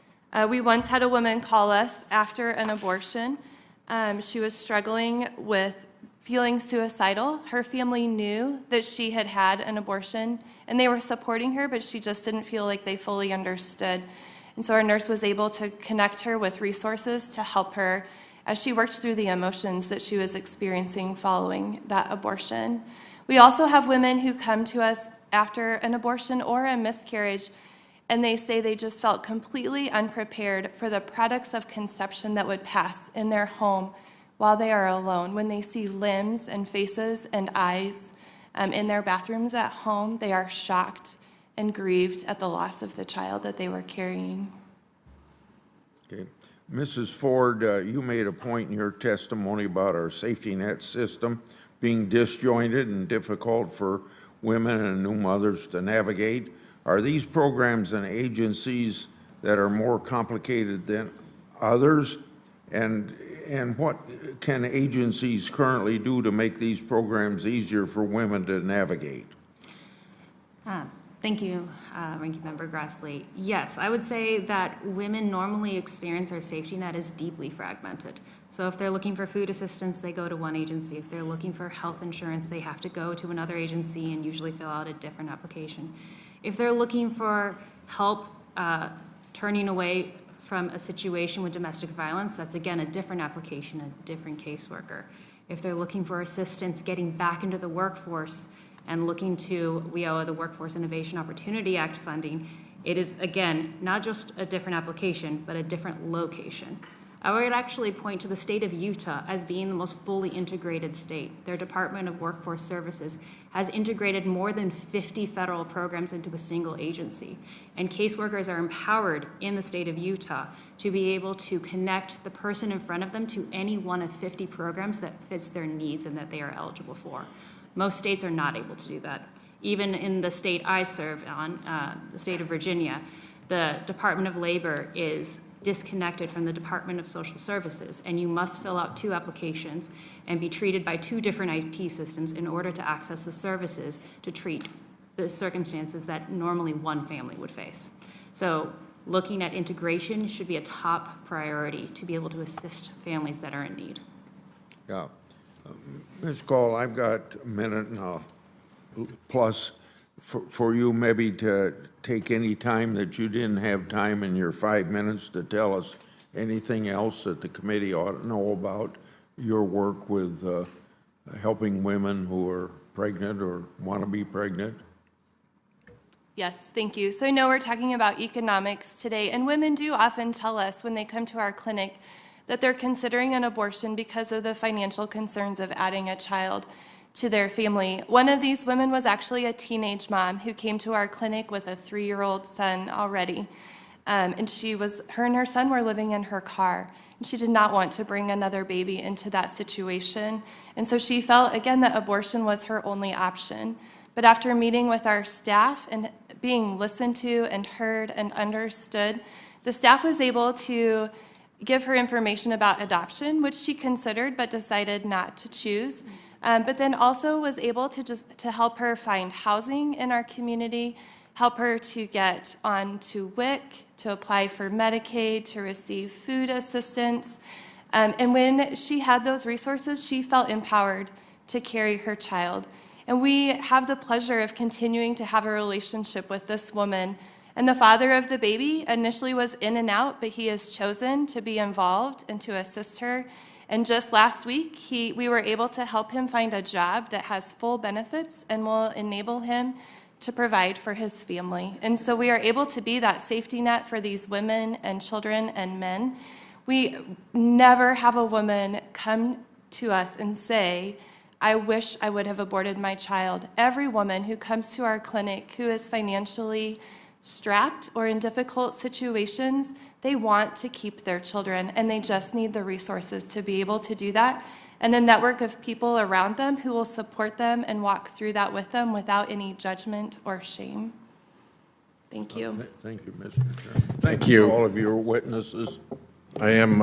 We once had a woman call us after an abortion. She was struggling with feeling suicidal. Her family knew that she had had an abortion, and they were supporting her, but she just didn't feel like they fully understood. And so our nurse was able to connect her with resources to help her as she worked through the emotions that she was experiencing following that abortion. We also have women who come to us after an abortion or a miscarriage, and they say they just felt completely unprepared for the products of conception that would pass in their home while they are alone. When they see limbs and faces and eyes in their bathrooms at home, they are shocked and grieved at the loss of the child that they were carrying. Okay. Mrs. Ford, you made a point in your testimony about our safety net system being disjointed and difficult for women and new mothers to navigate. Are these programs and agencies that are more complicated than others? And what can agencies currently do to make these programs easier for women to navigate? Thank you, Ranking Member Grassley. Yes, I would say that women normally experience our safety net as deeply fragmented. So if they're looking for food assistance, they go to one agency. If they're looking for health insurance, they have to go to another agency and usually fill out a different application. If they're looking for help turning away from a situation with domestic violence, that's again a different application, a different caseworker. If they're looking for assistance getting back into the workforce and looking to WIOA, the Workforce Innovation Opportunity Act funding, it is again not just a different application, but a different location. I would actually point to the state of Utah as being the most fully integrated state. Their Department of Workforce Services has integrated more than 50 federal programs into a single agency. And caseworkers are empowered in the state of Utah to be able to connect the person in front of them to any one of 50 programs that fits their needs and that they are eligible for. Most states are not able to do that. Even in the state I serve on, the state of Virginia, the Department of Labor is disconnected from the Department of Social Services, and you must fill out 2 applications and be treated by 2 different IT systems in order to access the services to treat the circumstances that normally one family would face. So looking at integration should be a top priority to be able to assist families that are in need. Yeah. Ms. Call, I've got a minute and a plus for you maybe to take any time that you didn't have time in your 5 minutes to tell us anything else that the committee ought to know about your work with helping women who are pregnant or want to be pregnant. Yes, thank you. So I know we're talking about economics today, and women do often tell us when they come to our clinic that they're considering an abortion because of the financial concerns of adding a child to their family. One of these women was actually a teenage mom who came to our clinic with a 3-year-old son already. And her and her son were living in her car. And she did not want to bring another baby into that situation. And so she felt, again, that abortion was her only option. But after meeting with our staff and being listened to and heard and understood, the staff was able to give her information about adoption, which she considered but decided not to choose. But then also was able to help her find housing in our community, help her to get onto WIC, to apply for Medicaid, to receive food assistance. And when she had those resources, she felt empowered to carry her child. And we have the pleasure of continuing to have a relationship with this woman. And the father of the baby initially was in and out, but he has chosen to be involved and to assist her. And just last week, we were able to help him find a job that has full benefits and will enable him to provide for his family. And so we are able to be that safety net for these women and children and men. We never have a woman come to us and say, I wish I would have aborted my child. Every woman who comes to our clinic who is financially strapped or in difficult situations, they want to keep their children, and they just need the resources to be able to do that, and a network of people around them who will support them and walk through that with them without any judgment or shame. Thank you. Thank you, Mr. Chairman. Thank you. All of your witnesses. I am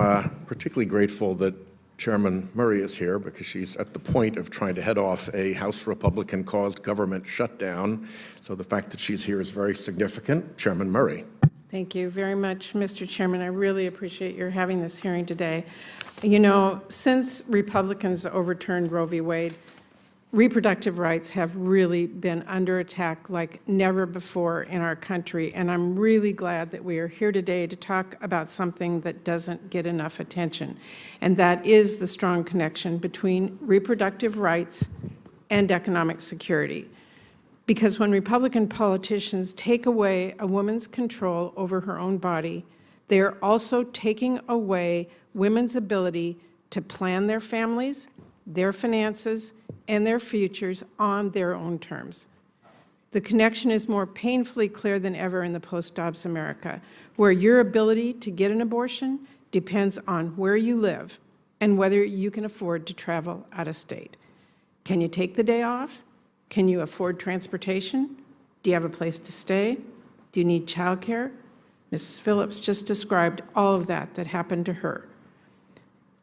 particularly grateful that Chairman Murray is here because she's at the point of trying to head off a House Republican-caused government shutdown. So the fact that she's here is very significant. Chairman Murray. Thank you very much, Mr. Chairman. I really appreciate your having this hearing today. You know, since Republicans overturned Roe v. Wade, reproductive rights have really been under attack like never before in our country, and I'm really glad that we are here today to talk about something that doesn't get enough attention, and that is the strong connection between reproductive rights and economic security. Because when Republican politicians take away a woman's control over her own body, they are also taking away women's ability to plan their families, their finances, and their futures on their own terms. The connection is more painfully clear than ever in the post-Dobbs America, where your ability to get an abortion depends on where you live and whether you can afford to travel out of state. Can you take the day off? Can you afford transportation? Do you have a place to stay? Do you need childcare? Mrs. Phillips just described all of that happened to her.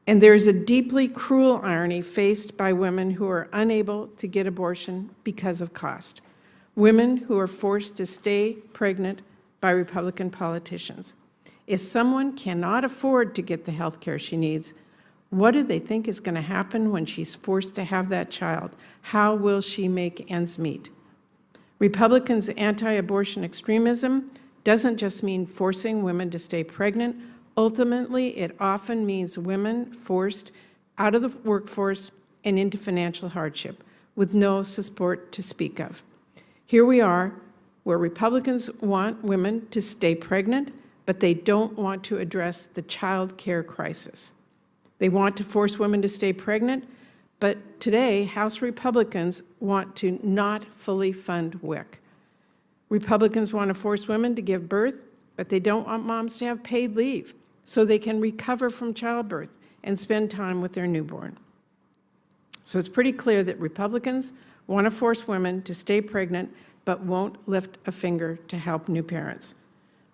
And there is a deeply cruel irony faced by women who are unable to get abortion because of cost. Women who are forced to stay pregnant by Republican politicians. If someone cannot afford to get the health care she needs, what do they think is going to happen when she's forced to have that child? How will she make ends meet? Republicans' anti-abortion extremism doesn't just mean forcing women to stay pregnant. Ultimately, it often means women forced out of the workforce and into financial hardship with no support to speak of. Here we are, where Republicans want women to stay pregnant, but they don't want to address the child care crisis. They want to force women to stay pregnant, but today, House Republicans want to not fully fund WIC. Republicans want to force women to give birth, but they don't want moms to have paid leave so they can recover from childbirth and spend time with their newborn. So it's pretty clear that Republicans want to force women to stay pregnant, but won't lift a finger to help new parents.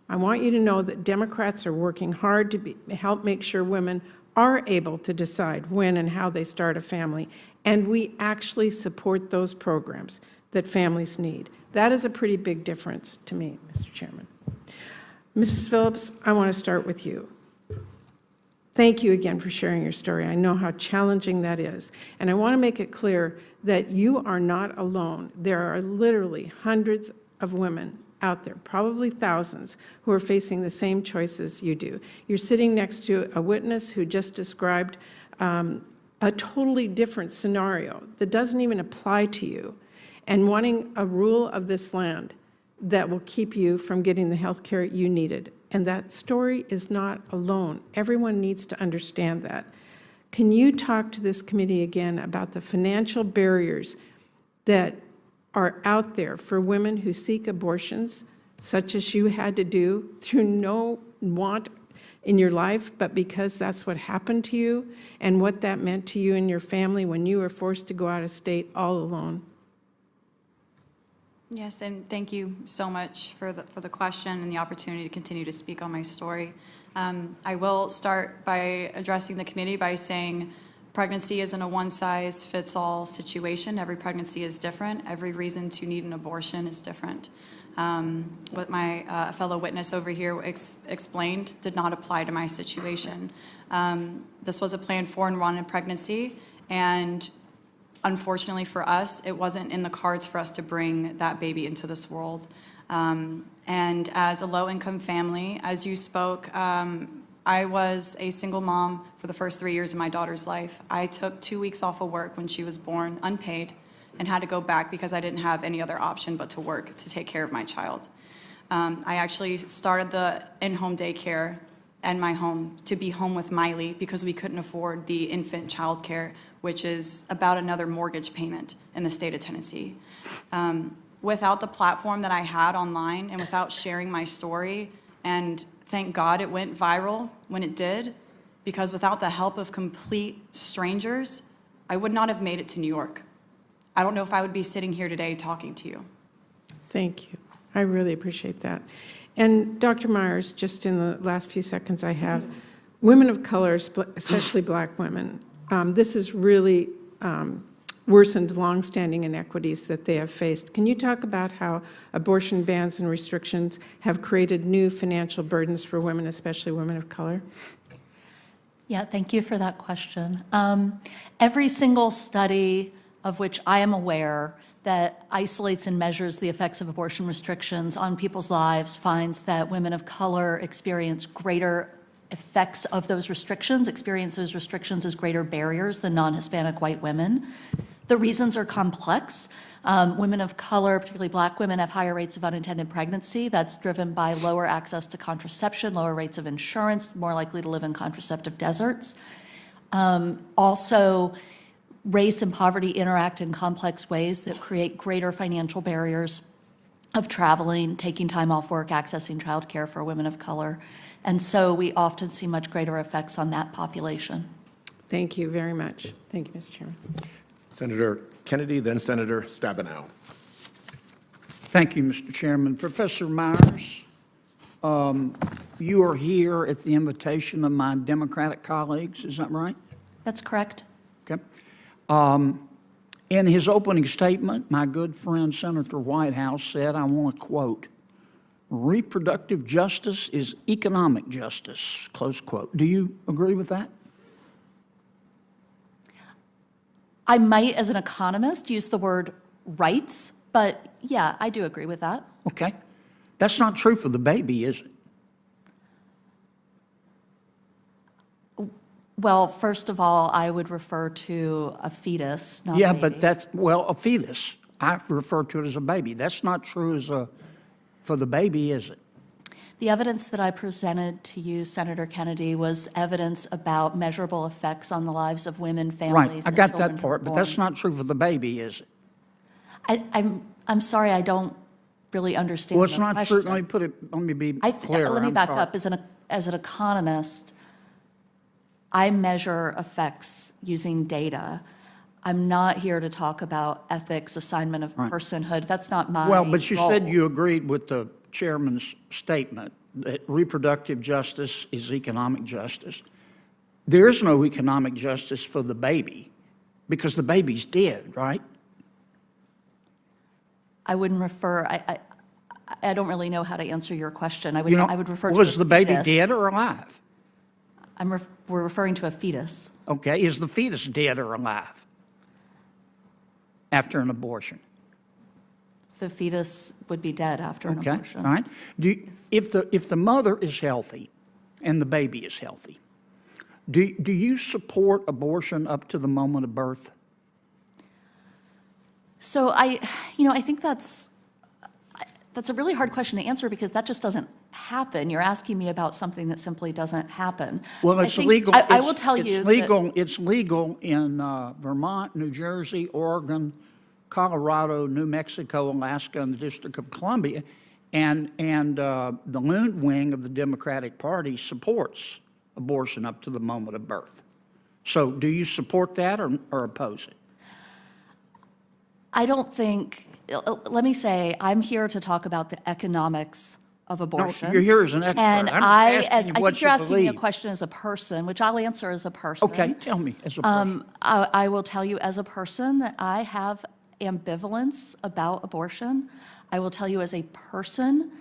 I want you to know that Democrats are working hard to help make sure women are able to decide when and how they start a family, and we actually support those programs that families need. That is a pretty big difference to me, Mr. Chairman. Mrs. Phillips, I want to start with you. Thank you again for sharing your story. I know how challenging that is. And I want to make it clear that you are not alone. There are literally hundreds of women out there, probably thousands, who are facing the same choices you do. You're sitting next to a witness who just described a totally different scenario that doesn't even apply to you, and wanting a rule of this land that will keep you from getting the health care you needed. And that story is not alone. Everyone needs to understand that. Can you talk to this committee again about the financial barriers that are out there for women who seek abortions, such as you had to do through no want in your life, but because that's what happened to you, and what that meant to you and your family when you were forced to go out of state all alone? Yes, and thank you so much for the question and the opportunity to continue to speak on my story. I will start by addressing the committee by saying pregnancy isn't a one-size-fits-all situation. Every pregnancy is different. Every reason to need an abortion is different. What my fellow witness over here explained did not apply to my situation. This was a planned for and wanted pregnancy, and unfortunately for us, it wasn't in the cards for us to bring that baby into this world. And as a low-income family, as you spoke, I was a single mom for the first 3 years of my daughter's life. I took 2 weeks off of work when she was born, unpaid, and had to go back because I didn't have any other option but to work to take care of my child. I actually started the in-home daycare and my home to be home with Miley because we couldn't afford the infant child care, which is about another mortgage payment in the state of Tennessee. Without the platform that I had online and without sharing my story, and thank God it went viral when it did, because without the help of complete strangers, I would not have made it to New York. I don't know if I would be sitting here today talking to you. Thank you. I really appreciate that. And Dr. Myers, just in the last few seconds I have, women of color, especially black women, this has really worsened longstanding inequities that they have faced. Can you talk about how abortion bans and restrictions have created new financial burdens for women, especially women of color? Yeah, thank you for that question. Every single study of which I am aware that isolates and measures the effects of abortion restrictions on people's lives finds that women of color experience greater effects of those restrictions, experience those restrictions as greater barriers than non-Hispanic white women. The reasons are complex. Women of color, particularly black women, have higher rates of unintended pregnancy. That's driven by lower access to contraception, lower rates of insurance, more likely to live in contraceptive deserts. Also, race and poverty interact in complex ways that create greater financial barriers of traveling, taking time off work, accessing childcare for women of color. And so we often see much greater effects on that population. Thank you very much. Thank you, Mr. Chairman. Senator Kennedy, then Senator Stabenow. Thank you, Mr. Chairman. Professor Myers, you are here at the invitation of my Democratic colleagues, is that right? That's correct. Okay. In his opening statement, my good friend Senator Whitehouse said, I want to quote, "Reproductive justice is economic justice," close quote. Do you agree with that? I might, as an economist, use the word rights, but yeah, I do agree with that. Okay. That's not true for the baby, is it? Well, first of all, I would refer to a fetus, not a Yeah, baby. but that's, well, a fetus. I refer to it as a baby. That's not true for the baby, is it? The evidence that I presented to you, Senator Kennedy, was evidence about measurable effects on the lives of women, families, Right, I and got children that who were part, but that's born. not true for the baby, is it? I'm sorry, I don't really understand Well, it's the not question. true. Let me be Let clear. me I'm back sorry. up. As an economist, I measure effects using data. I'm not here to talk about ethics, assignment of personhood. That's not my Well, but you role. said you agreed with the chairman's statement that reproductive justice is economic justice. There is no economic justice for the baby because the baby's dead, right? I wouldn't refer. I don't really know how to answer your question. I would You know, I would refer to was a the baby fetus. dead or alive? We're referring to a fetus. Okay, is the fetus dead or alive after an abortion? The fetus would be dead after an Okay, all abortion. right. If the mother is healthy and the baby is healthy, do you support abortion up to the moment of birth? So I think that's a really hard question to answer because that just doesn't happen. You're asking me about something that simply doesn't happen. Well, I it's think- legal. I will tell you it's that- legal. It's legal in Vermont, New Jersey, Oregon, Colorado, New Mexico, Alaska, and the District of Columbia, and the Loon wing of the Democratic Party supports abortion up to the moment of birth. So, do you support that or oppose it? I don't think. Let me say, I'm here to talk about the economics of abortion. you're here as an expert. And I'm just asking you I what think you're you asking me a believe. question as a person, which I'll answer as a person. Okay, tell me as a person. I will tell you as a person that I have ambivalence about abortion. I will tell you as a person,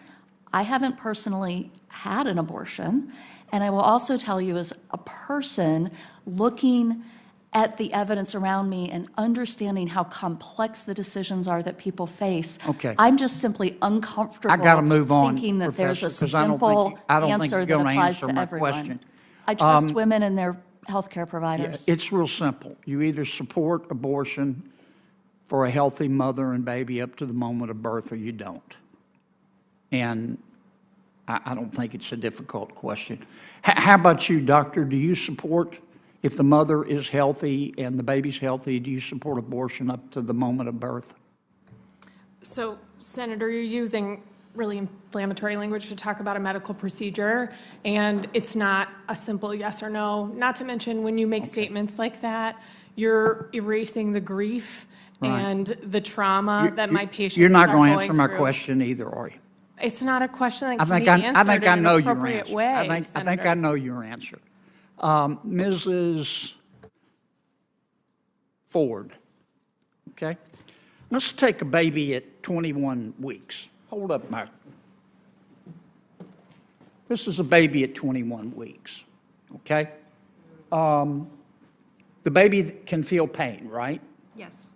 I haven't personally had an abortion. And I will also tell you as a person looking at the evidence around me and understanding how complex the decisions are that people face. Okay. I'm just simply uncomfortable I got to move on, thinking that there's a Professor, 'cause I don't simple think you're answer that going to applies answer to my everyone. question. I trust women and their healthcare providers. It's real simple. You either support abortion for a healthy mother and baby up to the moment of birth, or you don't. And I don't think it's a difficult question. How about you, doctor? Do you support, if the mother is healthy and the baby's healthy, do you support abortion up to the moment of birth? So, Senator, you're using really inflammatory language to talk about a medical procedure, and it's not a simple yes or no. Not to mention, when you make statements like that, you're erasing the grief and the trauma that my patients You're not are going to answer my through. question either, are you? It's not a question that I can think be answered I think I in know an your appropriate answer. way, I think Senator. I know your answer. Mrs. Ford, okay? Let's take a baby at 21 weeks. Hold up, Mike. This is a baby at 21 weeks, okay? The baby can feel pain, right? Yes,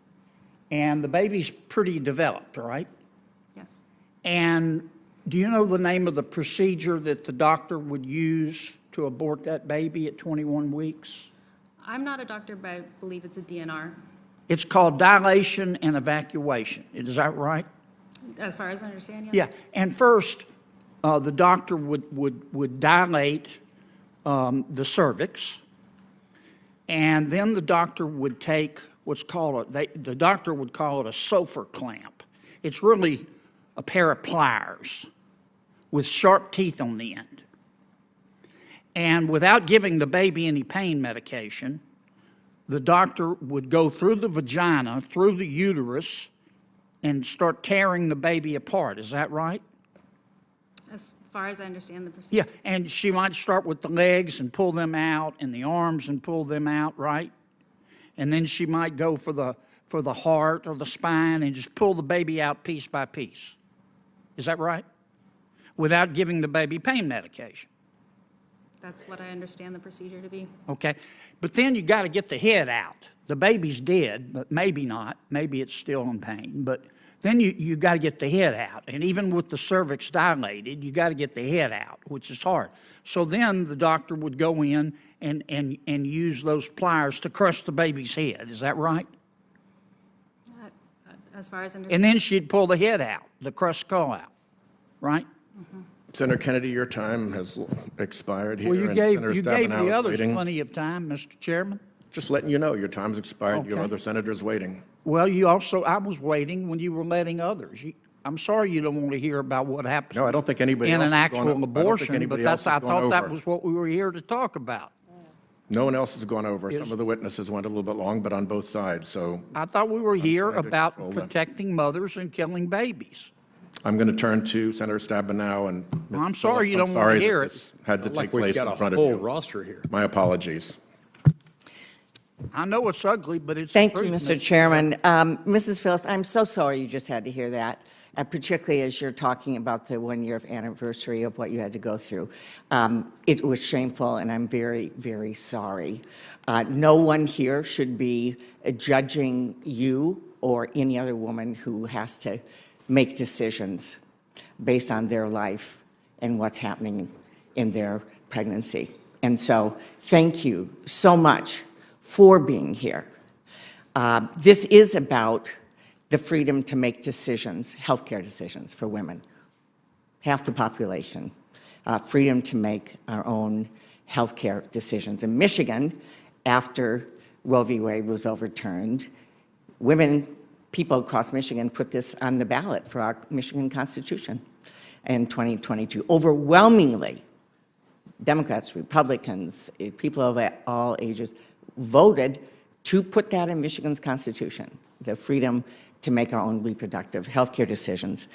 And the baby's pretty developed, right? yes. And do you know the name of the procedure that the doctor would use to abort that baby at 21 weeks? I'm not a doctor, but I believe it's a DNR, It's called dilation and evacuation. Is that right? as far as I understand, yes. Yeah. And first, the doctor would dilate the cervix, and then the doctor would take what's called the doctor would call it a Sofer clamp. It's really a pair of pliers with sharp teeth on the end. And without giving the baby any pain medication, the doctor would go through the vagina, through the uterus, and start tearing the baby apart. Is that right? As far as I understand the procedure. Yeah, and she might start with the legs and pull them out, and the arms and pull them out, right? And then she might go for the heart or the spine and just pull the baby out piece by piece. Is that right? Without giving the baby pain medication. That's what I understand the procedure to be. Okay, but then you got to get the head out. The baby's dead, but maybe not. Maybe it's still in pain, but then you got to get the head out. And even with the cervix dilated, you got to get the head out, which is hard. So then the doctor would go in and use those pliers to crush the baby's head. Is that right? As far as I understand. And then she'd pull the head out, the crushed skull out, right? Senator Kennedy, your time has expired here. Well, you and gave Senator the Stabenow is others waiting. plenty of time, Mr. Chairman. Just letting you know, your time's expired. You have Okay. other senators waiting. Well, I was waiting when you were letting others. I'm sorry you don't want to hear about what happens. No, I don't think anybody in else an is actual going- I don't think abortion, anybody but else I has gone thought that over. was what we were here to talk about. No one else has gone over. Some of the witnesses went a little bit long, but on both sides, so I thought we were here trying to about control that. protecting mothers and killing babies. I'm going to turn to Senator Stabenow and Mr. I'm sorry Phillips. you I'm don't want sorry to hear that it. this had to Like take we've place got in a front of whole you. roster here. My apologies. I know it's ugly, but it's Thank the you, truth, Mr. Chairman. Mrs. Phillips, I'm so sorry you just had to hear that, particularly as you're talking about the 1-year anniversary of what you had to go through. It was shameful, and I'm very, very sorry. No one here should be judging you or any other woman who has to make decisions based on their life and what's happening in their pregnancy. And so, thank you so much for being here. This is about the freedom to make decisions, healthcare decisions for women, half the population, freedom to make our own healthcare decisions. In Michigan, after Roe v. Wade was overturned, people across Michigan put this on the ballot for our Michigan Constitution in 2022. Overwhelmingly, Democrats, Republicans, people of all ages voted to put that in Michigan's Constitution, the freedom to make our own reproductive health care decisions,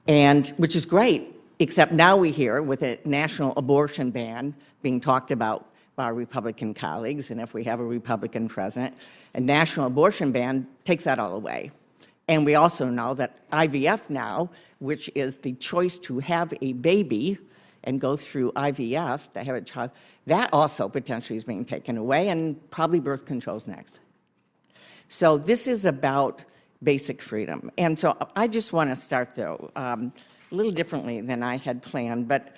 and which is great, except now we hear with a national abortion ban being talked about by our Republican colleagues, and if we have a Republican president, a national abortion ban takes that all away. And we also know that IVF now, which is the choice to have a baby and go through IVF to have a child, that also potentially is being taken away, and probably birth control's next. So this is about basic freedom. And so I just want to start, though, a little differently than I had planned. But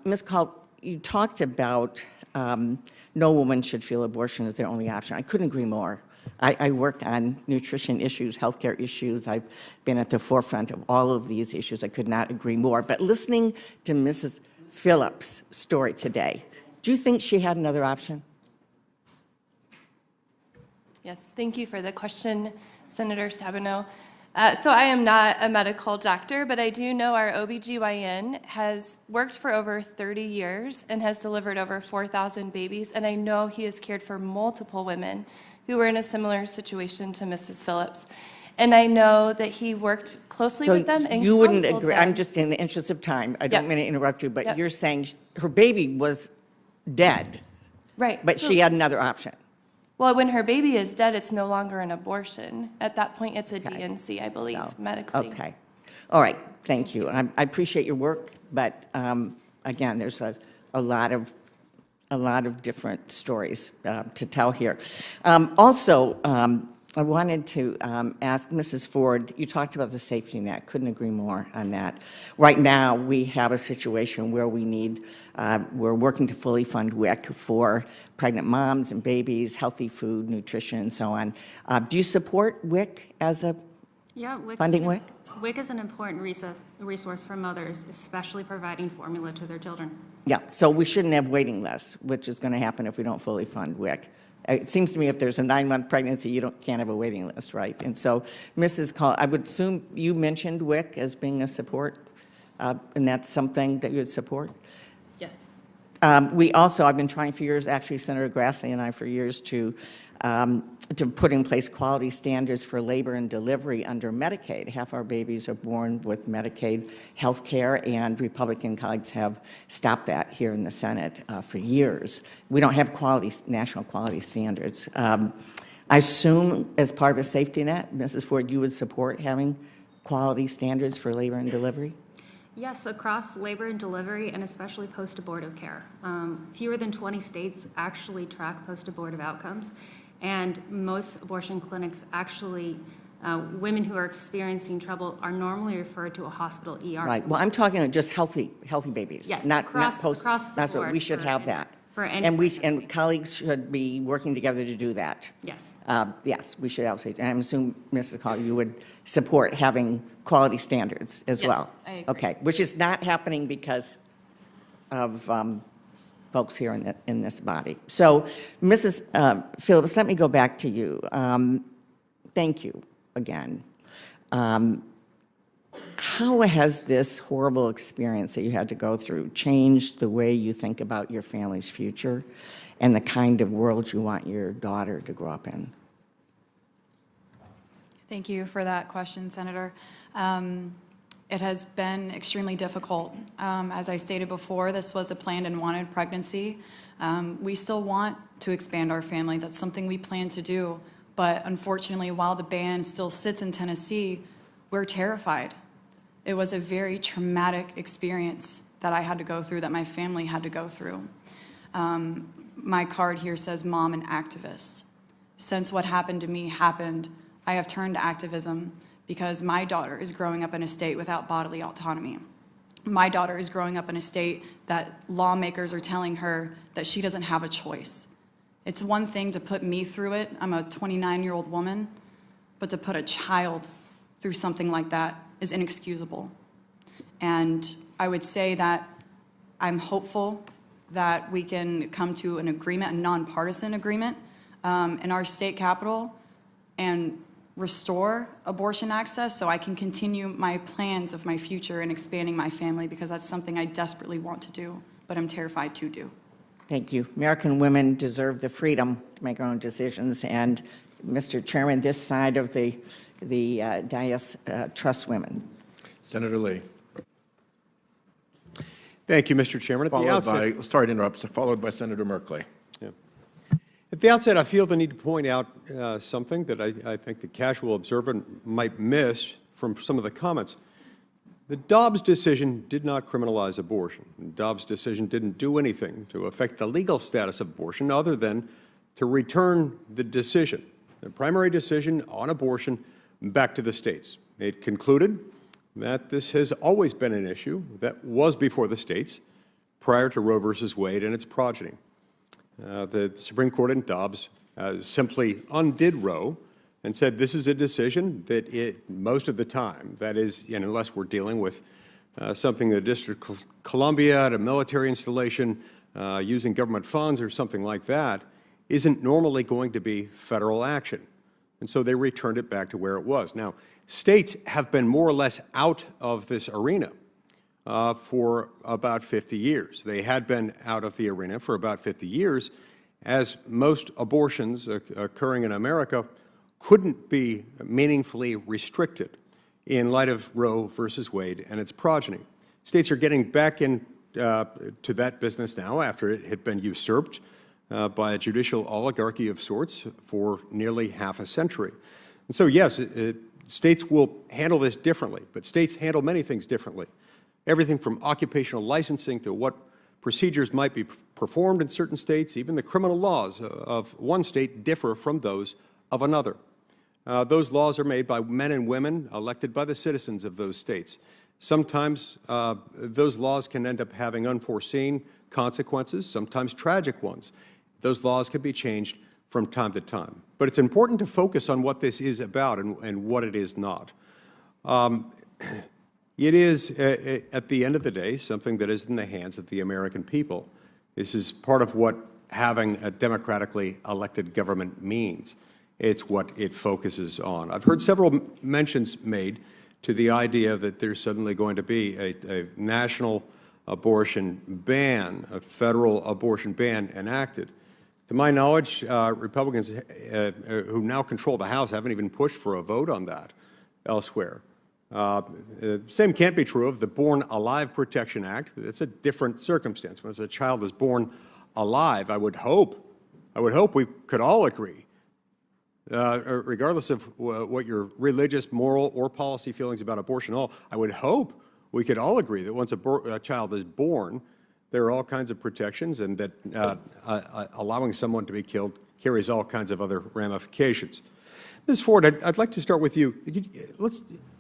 Ms. Call, you talked about no woman should feel abortion is their only option. I couldn't agree more. I work on nutrition issues, healthcare issues. I've been at the forefront of all of these issues. I could not agree more. But listening to Mrs. Phillips' story today, do you think she had another option? Yes, thank you for the question, Senator Stabenow. So I am not a medical doctor, but I do know our OBGYN has worked for over 30 years and has delivered over 4,000 babies, and I know he has cared for multiple women who were in a similar situation to Mrs. Phillips. And I know that he worked closely with them and you wouldn't counseled agree, them. I'm just in the interest of time, I don't Yep. mean to interrupt you, but Yep. you're saying her baby was dead, Right. but So- she had another option. Well, when her baby is dead, it's no longer an abortion. At that point, it's a DNC, I believe, So, medically. Okay. All right, thank you. I appreciate your work, but again, there's a lot of different stories to tell here. Also, I wanted to ask Mrs. Ford, you talked about the safety net, couldn't agree more on that. Right now, we have a situation where we're working to fully fund WIC for pregnant moms and babies, healthy food, nutrition, and so on. Do you support WIC as a Yeah, WIC funding WIC? WIC is an important resource for mothers, especially providing formula to their children. Yeah, so we shouldn't have waiting lists, which is going to happen if we don't fully fund WIC. It seems to me if there's a 9-month pregnancy, you can't have a waiting list, right? And so, Mrs. Call, I would assume you mentioned WIC as being a support, and that's something that you would support? Yes. We also, I've been trying for years, actually Senator Grassley and I for years, to put in place quality standards for labor and delivery under Medicaid. Half our babies are born with Medicaid health care, and Republican colleagues have stopped that here in the Senate for years. We don't have national quality standards. I assume as part of a safety net, Mrs. Ford, you would support having quality standards for labor and delivery? Yes, across labor and delivery, and especially post-abortive care. Fewer than 20 states actually track post-abortive outcomes, and most abortion clinics actually, women who are experiencing trouble are normally referred to a hospital ER. Right, well, I'm talking about just healthy babies. Yes, not across post. the That's what board we should for have any- that. for any And pregnancy. colleagues should be working together to do that. Yes. Yes, we should absolutely, and I'm assuming, Mrs. Call, you would support having quality standards as Yes, well? I agree. Okay, which is not happening because of folks here in this body. So, Mrs. Phillips, let me go back to you. Thank you again. How has this horrible experience that you had to go through changed the way you think about your family's future and the kind of world you want your daughter to grow up in? Thank you for that question, Senator. It has been extremely difficult. As I stated before, this was a planned and wanted pregnancy. We still want to expand our family. That's something we plan to do. But unfortunately, while the ban still sits in Tennessee, we're terrified. It was a very traumatic experience that I had to go through, that my family had to go through. My card here says mom and activist. Since what happened to me happened, I have turned to activism because my daughter is growing up in a state without bodily autonomy. My daughter is growing up in a state that lawmakers are telling her that she doesn't have a choice. It's one thing to put me through it. I'm a 29-year-old woman, but to put a child through something like that is inexcusable. And I would say that I'm hopeful that we can come to an agreement, a nonpartisan agreement, in our state capitol and restore abortion access so I can continue my plans of my future and expanding my family, because that's something I desperately want to do, but I'm terrified to do. Thank you. American women deserve the freedom to make our own decisions, and Mr. Chairman, this side of the dais trusts women. Senator Lee. Thank you, Mr. Chairman. At the outset, Sorry to interrupt, followed by Senator Merkley. At At the outset, I feel the need to point out something that I think the casual observer might miss from some of the comments. The Dobbs decision did not criminalize abortion. The Dobbs decision didn't do anything to affect the legal status of abortion other than to return the decision, the primary decision on abortion, back to the states. It concluded that this has always been an issue that was before the states prior to Roe versus Wade and its progeny. The Supreme Court in Dobbs simply undid Roe and said this is a decision that most of the time, that is, unless we're dealing with something in the District of Columbia at a military installation using government funds or something like that, isn't normally going to be federal action. And so they returned it back to where it was. Now, states have been more or less out of this arena for about 50 years. They had been out of the arena for about 50 years, as most abortions occurring in America couldn't be meaningfully restricted in light of Roe versus Wade and its progeny. States are getting back into that business now after it had been usurped by a judicial oligarchy of sorts for nearly half a century. And so, yes, states will handle this differently, but states handle many things differently. Everything from occupational licensing to what procedures might be performed in certain states, even the criminal laws of one state differ from those of another. Those laws are made by men and women elected by the citizens of those states. Sometimes those laws can end up having unforeseen consequences, sometimes tragic ones. Those laws can be changed from time to time. But it's important to focus on what this is about and what it is not. It is, at the end of the day, something that is in the hands of the American people. This is part of what having a democratically elected government means. It's what it focuses on. I've heard several mentions made to the idea that there's suddenly going to be a national abortion ban, a federal abortion ban enacted. To my knowledge, Republicans who now control the House haven't even pushed for a vote on that elsewhere. Same can't be true of the Born Alive Protection Act. It's a different circumstance. When a child is born alive, I would hope we could all agree, regardless of what your religious, moral, or policy feelings about abortion are, I would hope we could all agree that once a child is born, there are all kinds of protections, and that allowing someone to be killed carries all kinds of other ramifications. Ms. Ford, I'd like to start with you.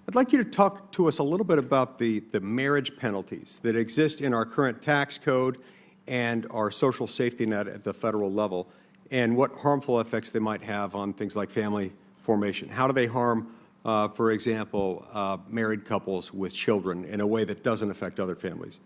I'd like you to talk to us a little bit about the marriage penalties that exist in our current tax code and our social safety net at the federal level, and what harmful effects they might have on things like family formation. How do they harm, for example, married couples with children in a way that doesn't affect other families?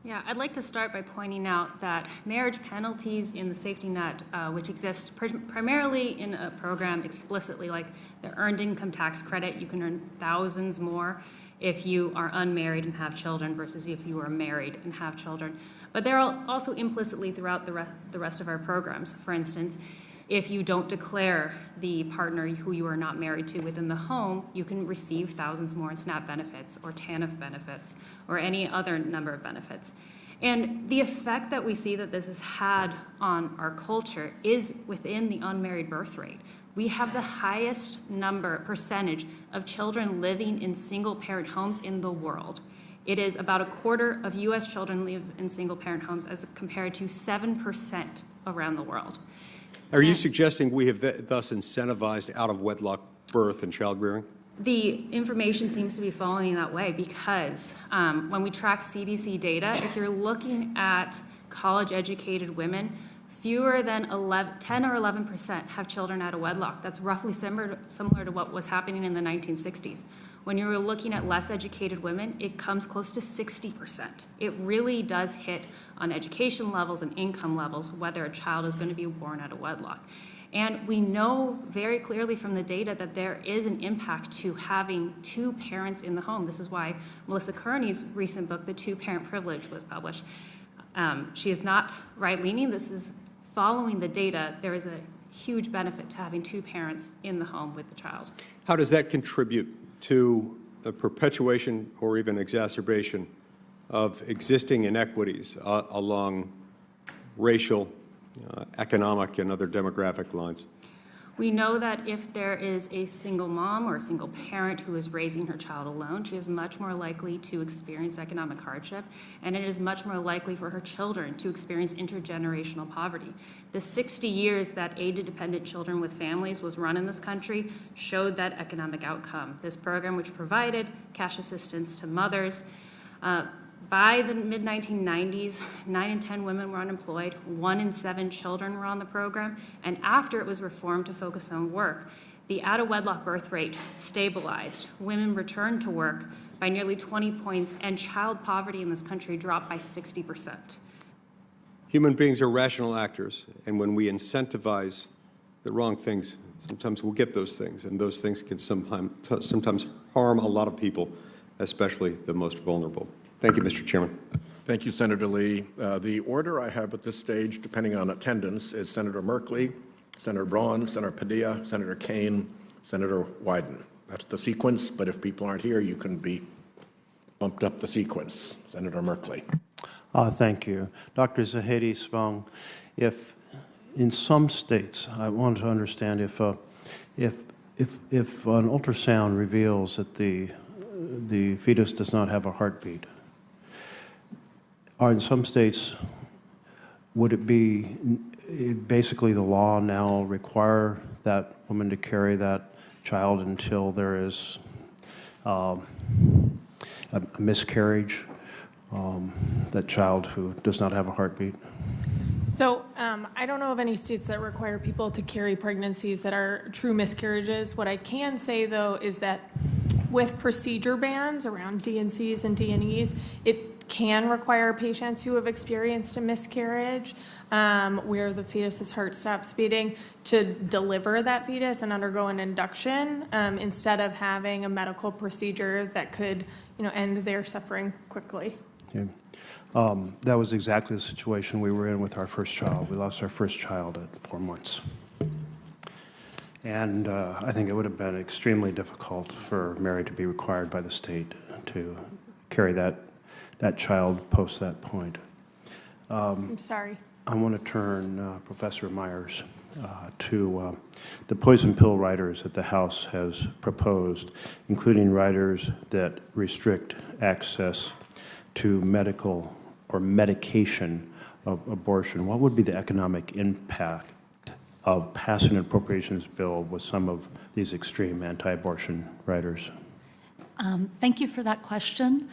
Yeah, I'd like to start by pointing out that marriage penalties in the safety net, which exist primarily in a program explicitly like the earned income tax credit, you can earn thousands more if you are unmarried and have children versus if you are married and have children. But they're also implicitly throughout the rest of our programs. For instance, if you don't declare the partner who you are not married to within the home, you can receive thousands more in SNAP benefits or TANF benefits or any other number of benefits. And the effect that we see that this has had on our culture is within the unmarried birth rate. We have the highest percentage of children living in single-parent homes in the world. It is about a quarter of U.S. children live in single-parent homes as compared to 7% around the world. Are you suggesting we have thus incentivized out-of-wedlock birth and childbearing? The information seems to be falling that way because when we track CDC data, if you're looking at college-educated women, fewer than 10 or 11% have children out of wedlock. That's roughly similar to what was happening in the 1960s. When you're looking at less educated women, it comes close to 60%. It really does hit on education levels and income levels whether a child is going to be born out of wedlock. And we know very clearly from the data that there is an impact to having two parents in the home. This is why Melissa Kearney's recent book, The Two-Parent Privilege, was published. She is not right-leaning. This is following the data. There is a huge benefit to having two parents in the home with the child. How does that contribute to the perpetuation or even exacerbation of existing inequities along racial, economic and other demographic lines? We know that if there is a single mom or a single parent who is raising her child alone, she is much more likely to experience economic hardship, and it is much more likely for her children to experience intergenerational poverty. The 60 years that aid to dependent children with families was run in this country showed that economic outcome. This program, which provided cash assistance to mothers, by the mid-1990s, 9 in 10 women were unemployed, 1 in 7 children were on the program, and after it was reformed to focus on work, the out-of-wedlock birth rate stabilized. Women returned to work by nearly 20 points, and child poverty in this country dropped by 60%. Human beings are rational actors, and when we incentivize the wrong things, sometimes we'll get those things, and those things can sometimes harm a lot of people, especially the most vulnerable. Thank you, Mr. Chairman. Thank you, Senator Lee. The order I have at this stage, depending on attendance, is Senator Merkley, Senator Braun, Senator Padilla, Senator Kane, Senator Wyden. That's the sequence, but if people aren't here, you can be bumped up the sequence. Senator Merkley. Thank you. Dr. Zahedi Spong, if in some states, I want to understand if an ultrasound reveals that the fetus does not have a heartbeat, in some states, would it be basically the law now require that woman to carry that child until there is a miscarriage, that child who does not have a heartbeat? So I don't know of any states that require people to carry pregnancies that are true miscarriages. What I can say, though, is that with procedure bans around D&Cs and D&Es, it can require patients who have experienced a miscarriage where the fetus's heart stops beating to deliver that fetus and undergo an induction instead of having a medical procedure that could end their suffering quickly. Okay. That was exactly the situation we were in with our first child. We lost our first child at 4 months. And I think it would have been extremely difficult for Mary to be required by the state to carry that child post that point. I'm sorry. I want to turn, Professor Myers, to the poison pill riders that the House has proposed, including riders that restrict access to medical or medication of abortion. What would be the economic impact of passing an appropriations bill with some of these extreme anti-abortion riders? Thank you for that question.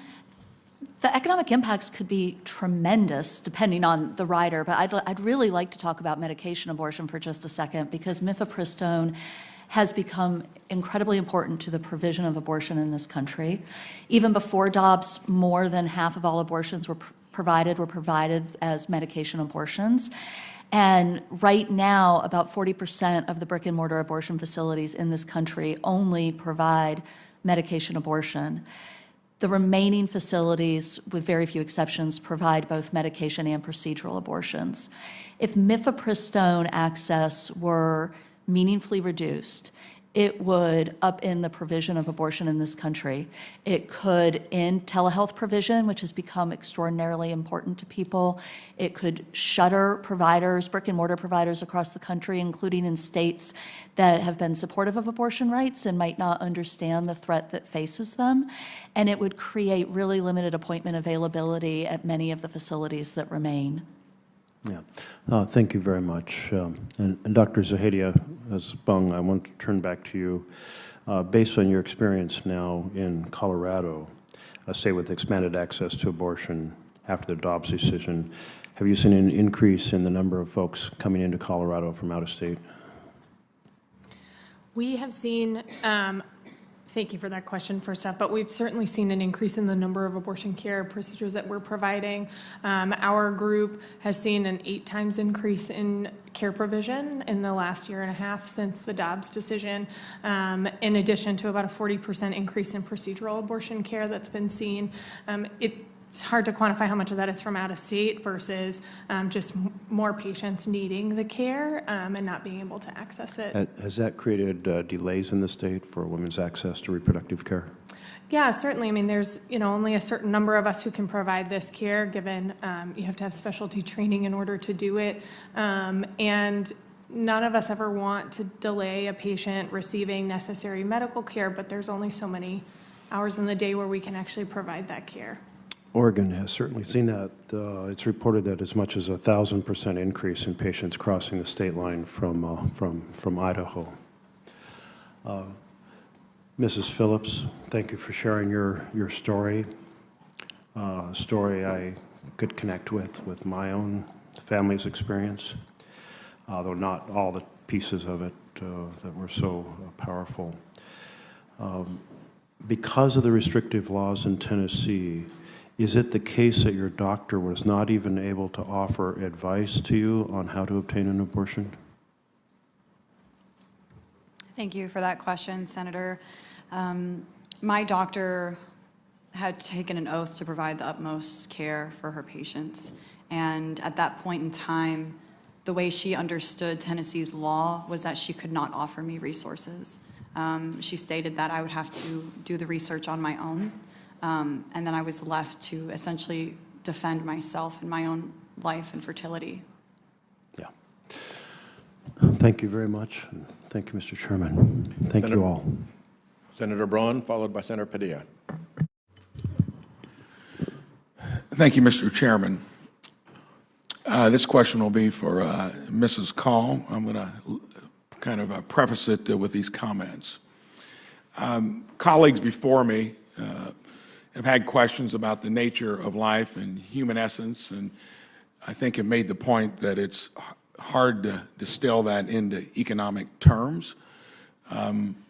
The economic impacts could be tremendous depending on the rider, but I'd really like to talk about medication abortion for just a second, because mifepristone has become incredibly important to the provision of abortion in this country. Even before Dobbs, more than half of all abortions were provided as medication abortions. And right now, about 40% of the brick and mortar abortion facilities in this country only provide medication abortion. The remaining facilities, with very few exceptions, provide both medication and procedural abortions. If mifepristone access were meaningfully reduced, it would upend the provision of abortion in this country. It could end telehealth provision, which has become extraordinarily important to people. It could shutter providers, brick and mortar providers across the country, including in states that have been supportive of abortion rights and might not understand the threat that faces them. And it would create really limited appointment availability at many of the facilities that remain. Yeah, thank you very much. And Dr. Zahedi Spong, I want to turn back to you. Based on your experience now in Colorado, say with expanded access to abortion after the Dobbs decision, have you seen an increase in the number of folks coming into Colorado from out of state? We have seen, thank you for that question, first off, but we've certainly seen an increase in the number of abortion care procedures that we're providing. Our group has seen an 8 times increase in care provision in the last year and a half since the Dobbs decision, in addition to about a 40% increase in procedural abortion care that's been seen. It's hard to quantify how much of that is from out of state versus just more patients needing the care and not being able to access it. Has that created delays in the state for women's access to reproductive care? Yeah, certainly. I mean, there's, only a certain number of us who can provide this care, given you have to have specialty training in order to do it. And none of us ever want to delay a patient receiving necessary medical care, but there's only so many hours in the day where we can actually provide that care. Oregon has certainly seen that. It's reported that as much as 1,000% increase in patients crossing the state line from Idaho. Mrs. Phillips, thank you for sharing your story. Story I could connect with my own family's experience, though not all the pieces of it that were so powerful. Because of the restrictive laws in Tennessee, is it the case that your doctor was not even able to offer advice to you on how to obtain an abortion? Thank you for that question, Senator. My doctor had taken an oath to provide the utmost care for her patients. And at that point in time, the way she understood Tennessee's law was that she could not offer me resources. She stated that I would have to do the research on my own, and then I was left to essentially defend myself and my own life and fertility. Yeah. Thank you very much. Thank you, Mr. Chairman. Thank you all. Senator Braun, followed by Senator Padilla. Thank you, Mr. Chairman. This question will be for Mrs. Call. I'm going to kind of preface it with these comments. Colleagues before me have had questions about the nature of life and human essence, and I think have made the point that it's hard to distill that into economic terms.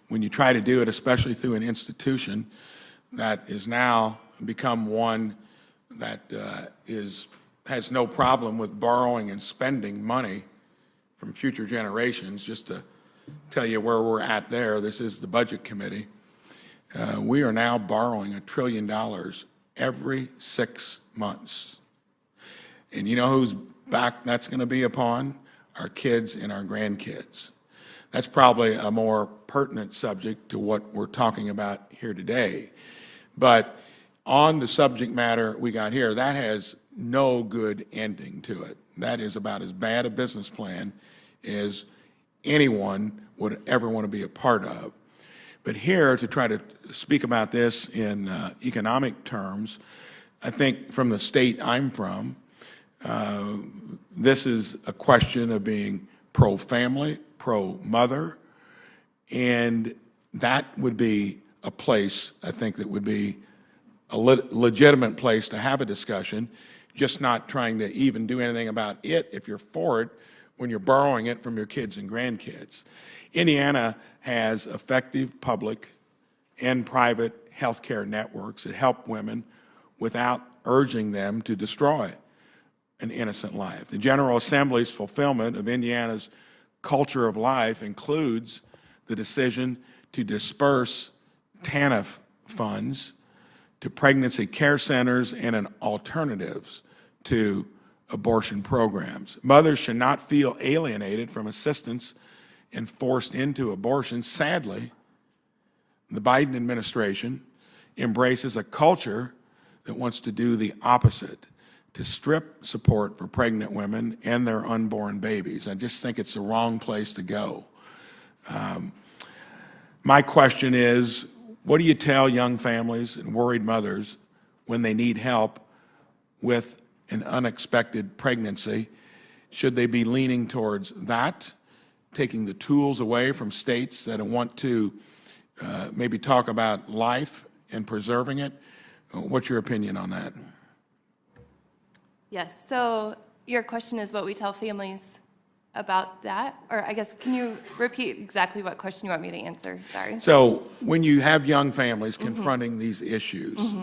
When you try to do it, especially through an institution that is now become one that has no problem with borrowing and spending money from future generations. Just to tell you where we're at there, this is the Budget Committee. We are now borrowing $1 trillion every 6 months. And you know whose back that's going to be upon? Our kids and our grandkids. That's probably a more pertinent subject to what we're talking about here today. But on the subject matter we got here, that has no good ending to it. That is about as bad a business plan as anyone would ever want to be a part of. But here, to try to speak about this in economic terms, I think from the state I'm from, this is a question of being pro-family, pro-mother, and that would be a place, I think, that would be a legitimate place to have a discussion, just not trying to even do anything about it if you're for it when you're borrowing it from your kids and grandkids. Indiana has effective public and private health care networks that help women without urging them to destroy an innocent life. The General Assembly's fulfillment of Indiana's culture of life includes the decision to disperse TANF funds to pregnancy care centers and alternatives to abortion programs. Mothers should not feel alienated from assistance and forced into abortion. Sadly, the Biden administration embraces a culture that wants to do the opposite, to strip support for pregnant women and their unborn babies. I just think it's the wrong place to go. My question is, what do you tell young families and worried mothers when they need help with an unexpected pregnancy? Should they be leaning towards that, taking the tools away from states that want to maybe talk about life and preserving it? What's your opinion on that? Yes, so your question is what we tell families about that? Or I guess, can you repeat exactly what question you want me to answer? Sorry. So when you have young families confronting these issues,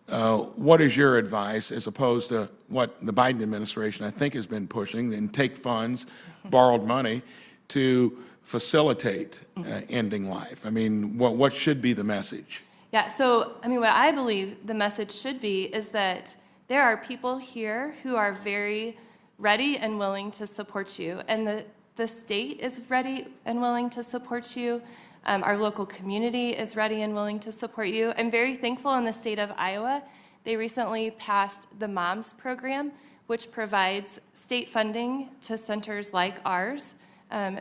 what is your advice as opposed to what the Biden administration, I think, has been pushing, and take funds, borrowed money, to facilitate ending life? I mean, what should be the message? Yeah, so I mean, what I believe the message should be is that there are people here who are very ready and willing to support you, and the state is ready and willing to support you, Our local community is ready and willing to support you. I'm very thankful in the state of Iowa. They recently passed the MOMS program, which provides state funding to centers like ours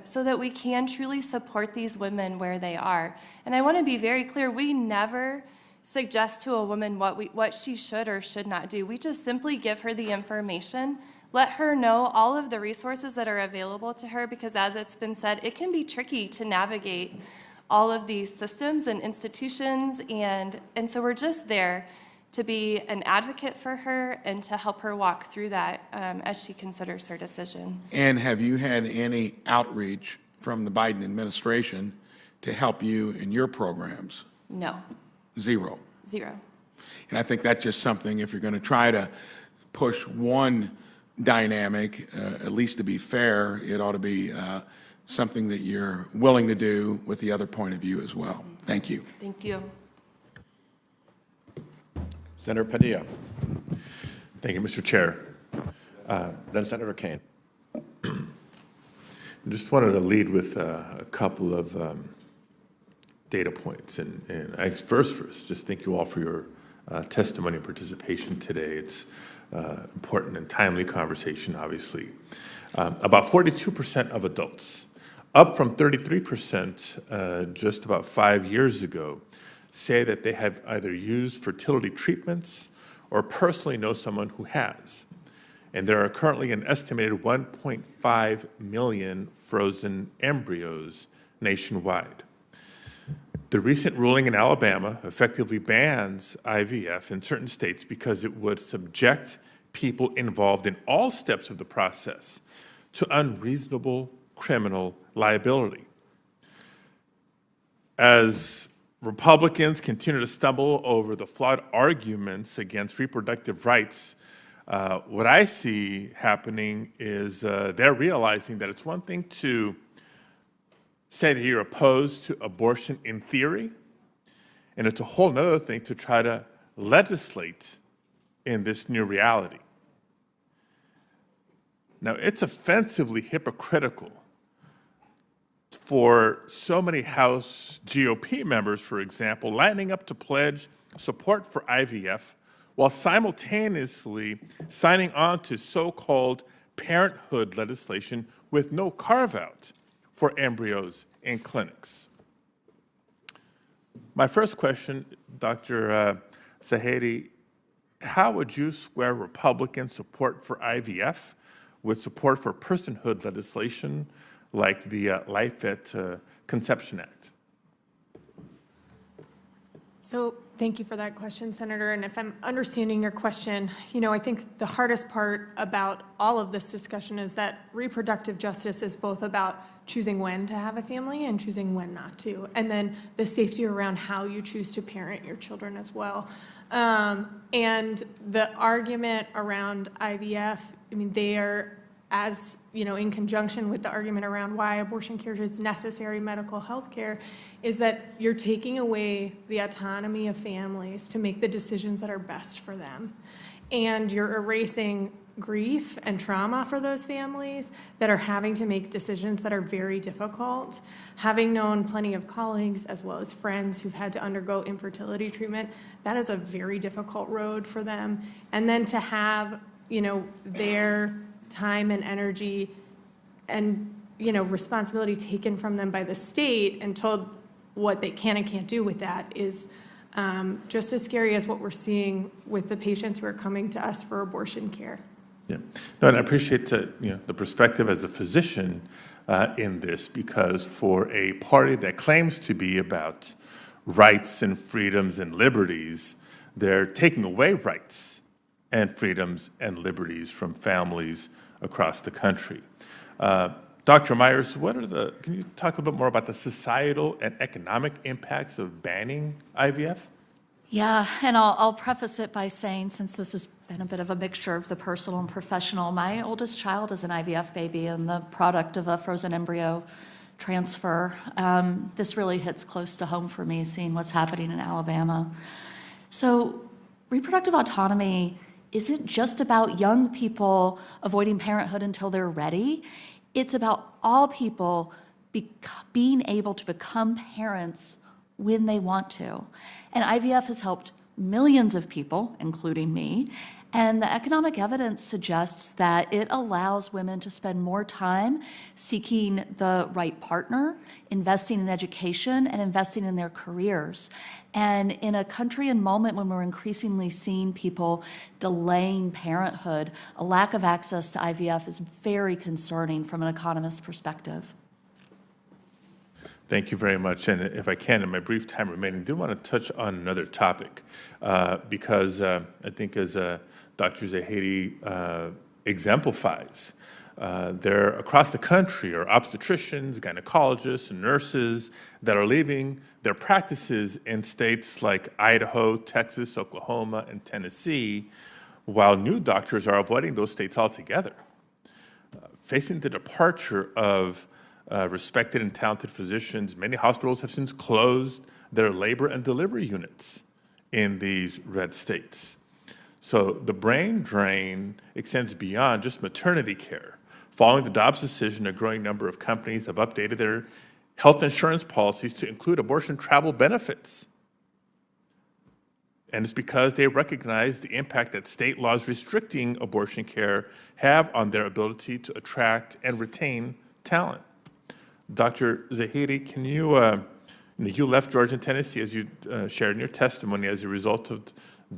so that we can truly support these women where they are. And I want to be very clear, we never suggest to a woman what she should or should not do. We just simply give her the information, let her know all of the resources that are available to her, because as it's been said, it can be tricky to navigate all of these systems and institutions, and so we're just there to be an advocate for her and to help her walk through that as she considers her decision. And have you had any outreach from the Biden administration to help you in your programs? No. Zero. Zero. And I think that's just something, if you're going to try to push one dynamic, at least to be fair, it ought to be something that you're willing to do with the other point of view as well. Thank you. Thank you. Senator Padilla. Thank you, Mr. Chair. Then Senator Kane. I just wanted to lead with a couple of data points. And first, just thank you all for your testimony and participation today. It's important and timely conversation, obviously. About 42% of adults, up from 33% just about 5 years ago, say that they have either used fertility treatments or personally know someone who has. And there are currently an estimated 1.5 million frozen embryos nationwide. The recent ruling in Alabama effectively bans IVF in certain states because it would subject people involved in all steps of the process to unreasonable criminal liability. As Republicans continue to stumble over the flawed arguments against reproductive rights, what I see happening is they're realizing that it's one thing to say that you're opposed to abortion in theory, and it's a whole other thing to try to legislate in this new reality. Now, it's offensively hypocritical for so many House GOP members, for example, lining up to pledge support for IVF while simultaneously signing on to so-called parenthood legislation with no carve-out for embryos in clinics. My first question, Dr. Zahedi, how would you square Republican support for IVF with support for personhood legislation like the Life at Conception Act? So thank you for that question, Senator. And if I'm understanding your question, I think the hardest part about all of this discussion is that reproductive justice is both about choosing when to have a family and choosing when not to, and then the safety around how you choose to parent your children as well. And the argument around IVF, they are, as in conjunction with the argument around why abortion care is necessary medical health care, is that you're taking away the autonomy of families to make the decisions that are best for them. And you're erasing grief and trauma for those families that are having to make decisions that are very difficult. Having known plenty of colleagues as well as friends who've had to undergo infertility treatment, that is a very difficult road for them. And then to have, their time and energy and, responsibility taken from them by the state and told what they can and can't do with that is just as scary as what we're seeing with the patients who are coming to us for abortion care. Yeah, no, and I appreciate the perspective as a physician in this, because for a party that claims to be about rights and freedoms and liberties, they're taking away rights and freedoms and liberties from families across the country. Dr. Myers, can you talk a little bit more about the societal and economic impacts of banning IVF? Yeah, and I'll preface it by saying, since this has been a bit of a mixture of the personal and professional, my oldest child is an IVF baby and the product of a frozen embryo transfer. This really hits close to home for me, seeing what's happening in Alabama. So reproductive autonomy isn't just about young people avoiding parenthood until they're ready. It's about all people being able to become parents when they want to. And IVF has helped millions of people, including me, and the economic evidence suggests that it allows women to spend more time seeking the right partner, investing in education, and investing in their careers. And in a country and moment when we're increasingly seeing people delaying parenthood, a lack of access to IVF is very concerning from an economist's perspective. Thank you very much. And if I can, in my brief time remaining, I do want to touch on another topic because I think as Dr. Zahedi exemplifies, there across the country are obstetricians, gynecologists, and nurses that are leaving their practices in states like Idaho, Texas, Oklahoma, and Tennessee, while new doctors are avoiding those states altogether. Facing the departure of respected and talented physicians, many hospitals have since closed their labor and delivery units in these red states. So the brain drain extends beyond just maternity care. Following the Dobbs decision, a growing number of companies have updated their health insurance policies to include abortion travel benefits. And it's because they recognize the impact that state laws restricting abortion care have on their ability to attract and retain talent. Dr. Zahedi, can you, you left Georgia and Tennessee, as you shared in your testimony, as a result of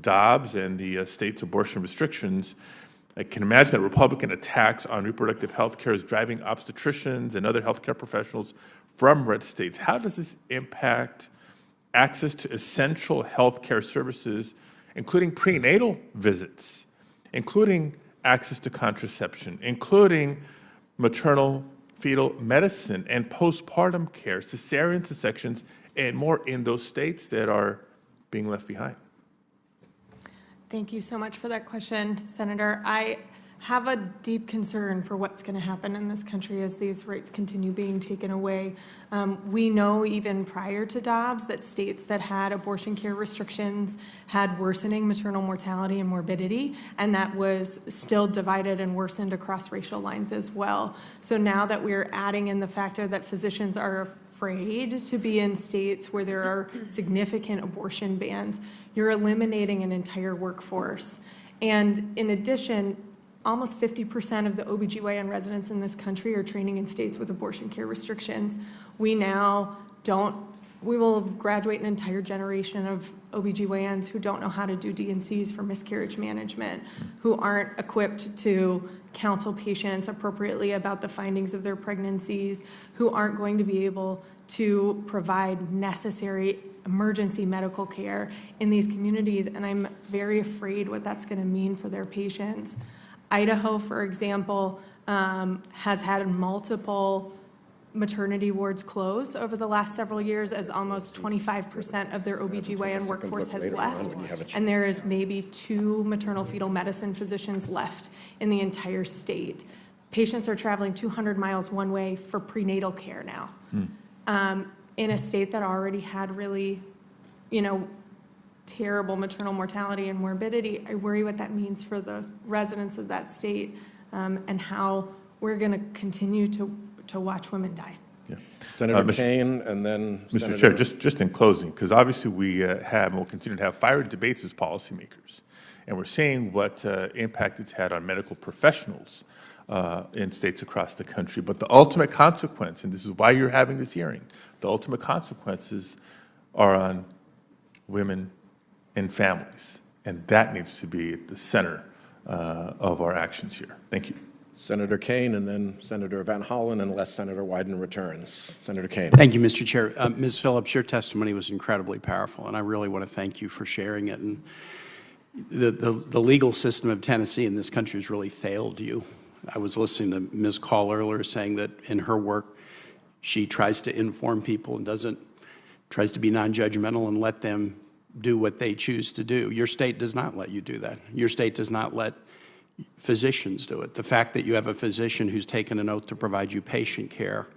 Dobbs and the state's abortion restrictions. I can imagine that Republican attacks on reproductive health care is driving obstetricians and other healthcare professionals from red states. How does this impact access to essential healthcare services, including prenatal visits, including access to contraception, including maternal fetal medicine and postpartum care, cesarean sections, and more in those states that are being left behind? Thank you so much for that question, Senator. I have a deep concern for what's going to happen in this country as these rights continue being taken away. We know even prior to Dobbs that states that had abortion care restrictions had worsening maternal mortality and morbidity, and that was still divided and worsened across racial lines as well. So now that we're adding in the factor that physicians are afraid to be in states where there are significant abortion bans, you're eliminating an entire workforce. And in addition, almost 50% of the OBGYN residents in this country are training in states with abortion care restrictions. We will graduate an entire generation of OBGYNs who don't know how to do D&Cs for miscarriage management, who aren't equipped to counsel patients appropriately about the findings of their pregnancies, who aren't going to be able to provide necessary emergency medical care in these communities, and I'm very afraid what that's going to mean for their patients. Idaho, for example, has had multiple maternity wards close over the last several years as almost 25% of their OBGYN workforce has left, and there is maybe 2 maternal fetal medicine physicians left in the entire state. Patients are traveling 200 miles one way for prenatal care now. In a state that already had really, terrible maternal mortality and morbidity. I worry what that means for the residents of that state and how we're going to continue to watch women die. Yeah. Senator Kane, and then Mr. Chair, just in closing, because obviously we have and will continue to have fiery debates as policymakers, and we're seeing what impact it's had on medical professionals in states across the country. But the ultimate consequence, and this is why you're having this hearing, the ultimate consequences are on women and families, and that needs to be at the center of our actions here. Thank you. Senator Kane, and then Senator Van Hollen, unless Senator Wyden returns. Senator Kane. Thank you, Mr. Chair. Ms. Phillips, your testimony was incredibly powerful, and I really want to thank you for sharing it. And the legal system of Tennessee in this country has really failed you. I was listening to Ms. Call earlier saying that in her work, she tries to inform people and tries to be non-judgmental and let them do what they choose to do. Your state does not let you do that. Your state does not let physicians do it. The fact that you have a physician who's taken an oath to provide you patient care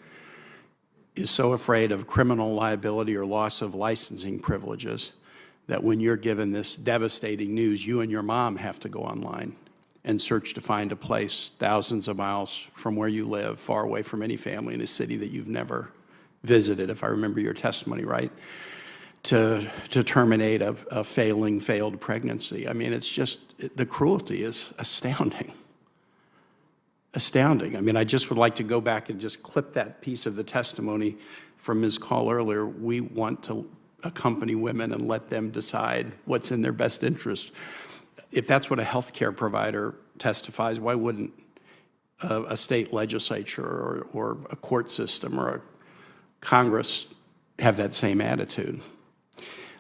is so afraid of criminal liability or loss of licensing privileges that when you're given this devastating news, you and your mom have to go online and search to find a place thousands of miles from where you live, far away from any family in a city that you've never visited, if I remember your testimony right, to terminate a failed pregnancy. I mean, it's just, the cruelty is astounding. Astounding. I mean, I just would like to go back and just clip that piece of the testimony from Ms. Call earlier. We want to accompany women and let them decide what's in their best interest. If that's what a healthcare provider testifies, why wouldn't a state legislature or a court system or a Congress have that same attitude?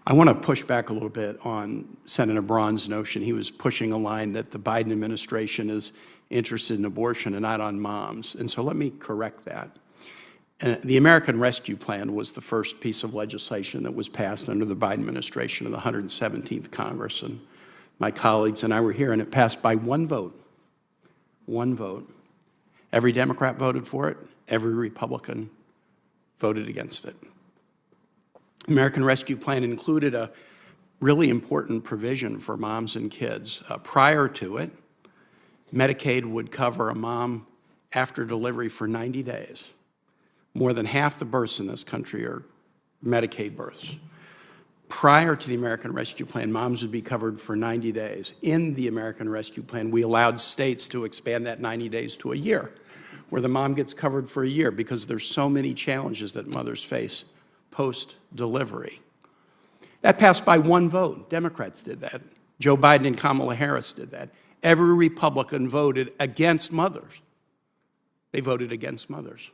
I want to push back a little bit on Senator Braun's notion. He was pushing a line that the Biden administration is interested in abortion and not on moms. And so let me correct that. The American Rescue Plan was the first piece of legislation that was passed under the Biden administration of the 117th Congress. And my colleagues and I were here, and it passed by one vote. One vote. Every Democrat voted for it. Every Republican voted against it. The American Rescue Plan included a really important provision for moms and kids. Prior to it, Medicaid would cover a mom after delivery for 90 days. More than half the births in this country are Medicaid births. Prior to the American Rescue Plan, moms would be covered for 90 days. In the American Rescue Plan, we allowed states to expand that 90 days to a year, where the mom gets covered for a year because there's so many challenges that mothers face post-delivery. That passed by one vote. Democrats did that. Joe Biden and Kamala Harris did that. Every Republican voted against mothers. They voted against mothers.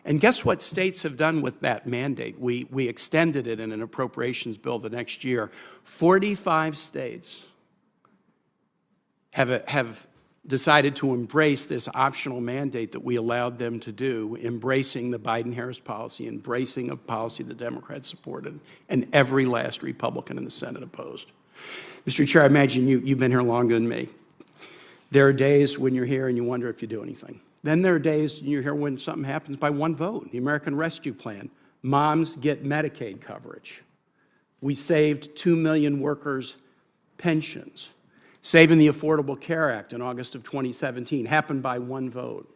And guess what states have done with that mandate? We extended it in an appropriations bill the next year. 45 states have decided to embrace this optional mandate that we allowed them to do, embracing the Biden-Harris policy, embracing a policy the Democrats supported, and every last Republican in the Senate opposed. Mr. Chair, I imagine you've been here longer than me. There are days when you're here and you wonder if you do anything. Then there are days you're here when something happens by one vote. The American Rescue Plan. Moms get Medicaid coverage. We saved 2 million workers' pensions. Saving the Affordable Care Act in August of 2017 happened by one vote.